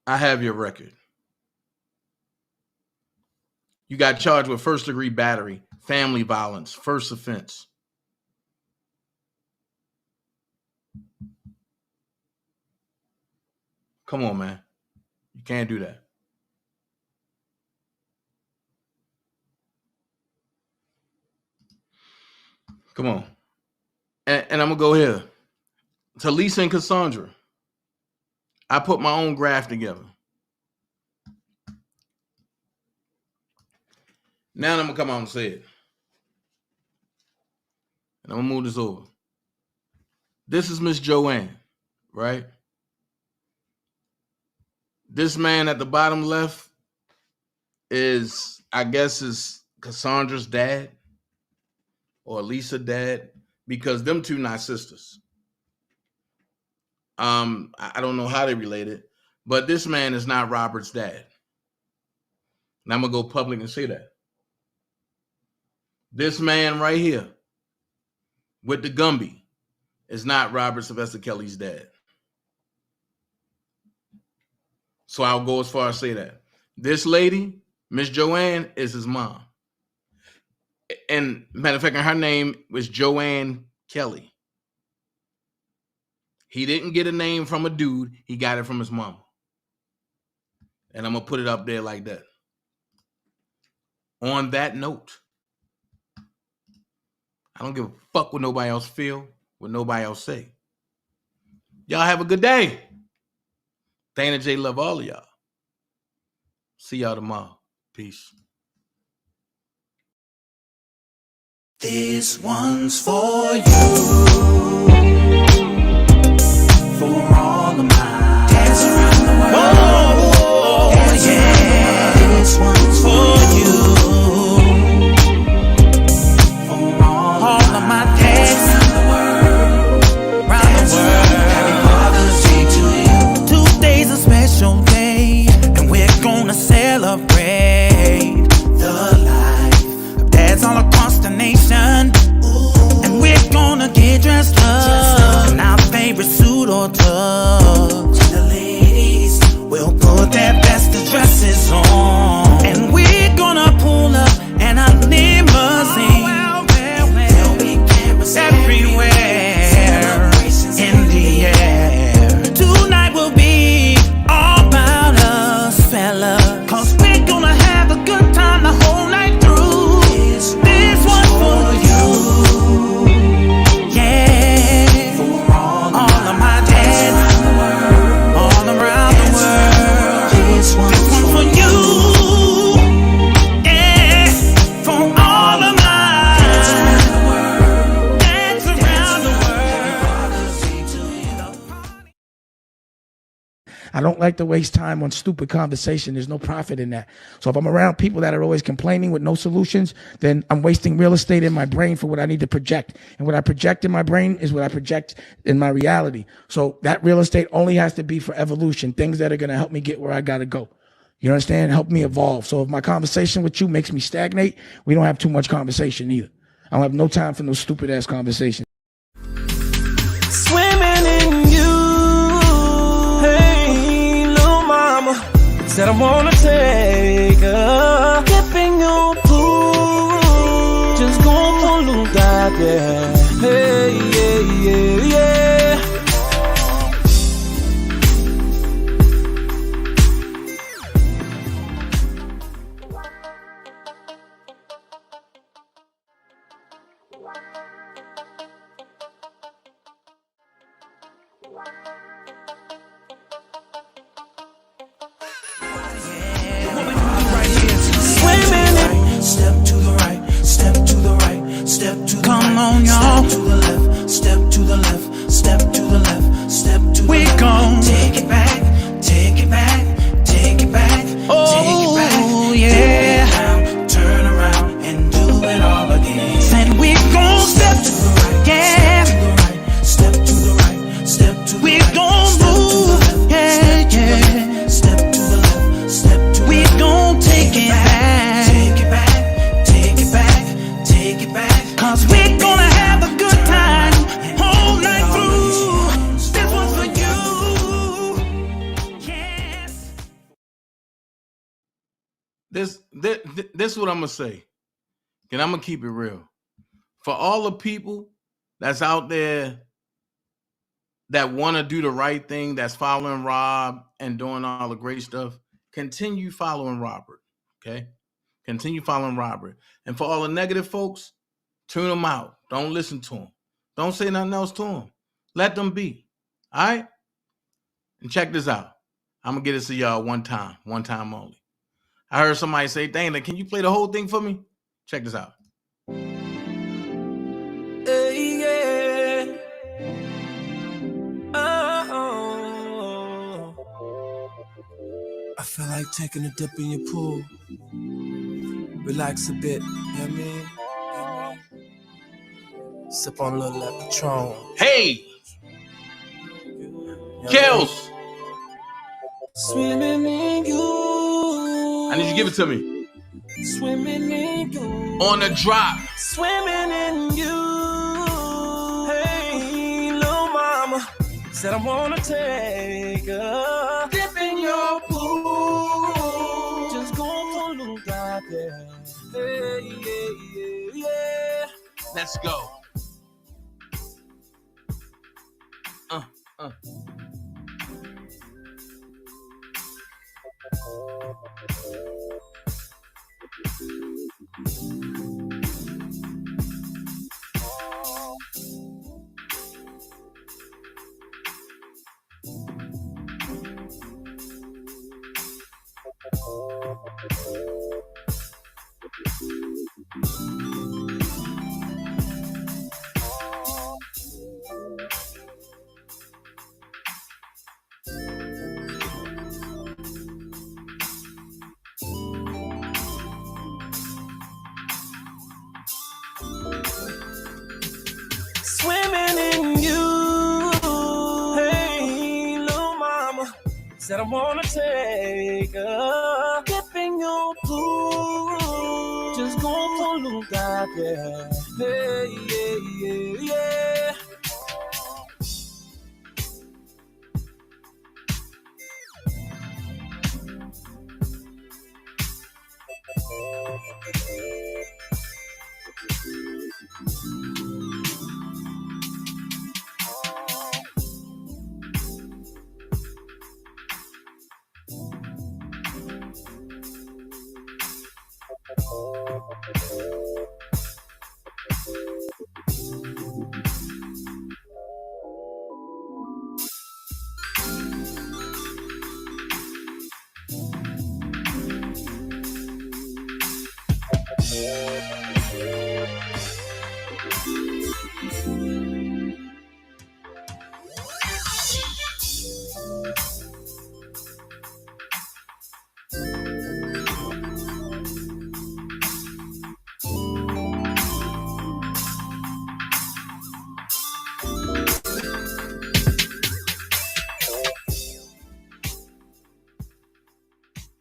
I have your record. You got charged with first-degree battery, family violence, first offense. Come on, man. You can't do that. Come on. And I'm going to go here. To Lisa and Cassandra, I put my own graph together. Now I'm going to come out and say it. And I'm going to move this over. This is Miss Joanne, right? This man at the bottom left is, I guess, is Cassandra's dad or Lisa's dad, because them two not sisters. I don't know how they related, but this man is not Robert's dad. And I'm going to go public and say that. This man right here with the Gumby is not Robert Sylvester Kelly's dad. So I'll go as far as say that. This lady, Miss Joanne, is his mom. And matter of fact, her name was Joanne Kelly. He didn't get a name from a dude. He got it from his mama. And I'm going to put it up there like that. On that note, I don't give a fuck what nobody else feel, what nobody else say. Y'all have a good day. DanaJay love all of y'all. See y'all tomorrow. Peace. This one's for you. For all of my dads around the world. Oh, yeah. This one's for you. For all of my dads around the world. Around the world. Happy Father's Day to you. Today's a special day, and we're gonna celebrate the life of dads all across the nation. And we're gonna get dressed up in our favorite suit or tux. And the ladies will put their best of dresses on. And we're gonna pull up in a limousine. There'll be cameras everywhere in the air. Tonight will be all about us, fella. 'Cause we're gonna have a good time the whole night through. This one for you. Yeah. For all of my dads all around the world. This one for you. Yeah. For all of my dads around the world. I don't like to waste time on stupid conversation. There's no profit in that. So if I'm around people that are always complaining with no solutions, then I'm wasting real estate in my brain for what I need to project. And what I project in my brain is what I project in my reality. So that real estate only has to be for evolution, things that are going to help me get where I got to go. You understand? Help me evolve. So if my conversation with you makes me stagnate, we don't have too much conversation either. I don't have no time for no stupid ass conversation. Swimming in you. Hey, little mama. Said I wanna take her. Dipping your pool. Just go pollute out there. Hey, yeah, yeah, yeah. Step to the right, step to the right, step to the Come right. On, y'all. Step to the left, step to the left, step to the left, step to the left. We gon' take it back, take it back, take it back, oh, take it back. Yeah. Turn around and do it all again. Said we gon' step to the right, yeah. Step to the right, step to the right, step to the we right. We gon' move, yeah, yeah. Step to the left, step to the right. We gon' take it back. Cause we're gonna have a good time whole night through. This one's for you. Yes. this is what I'm gonna say, and I'm gonna keep it real. For all the people that's out there that want to do the right thing, that's following Rob and doing all the great stuff, continue following Robert. Okay, continue following Robert. And for all the negative folks, tune them out. Don't listen to them. Don't say nothing else to them. Let them be. All right. And check this out. I'm gonna get this to y'all one time only. I heard somebody say, Dana, can you play the whole thing for me? Check this out. Hey, yeah. Oh. I feel like taking a dip in your pool. Relax a bit, you know what I mean? Sip on a little of that Patron. Hey! Kills! Swimming in you. I need you to give it to me. Swimming in you. On the drop. Swimming in you. Hey, little mama. Said I wanna take a dip in your pool. Just go for a little dive there. Hey, yeah, yeah, yeah. Let's go. Swimming in you. Hey, little mama. Said I wanna take a dip in your pool. Just go for a little dive, yeah. Hey, yeah, yeah, yeah.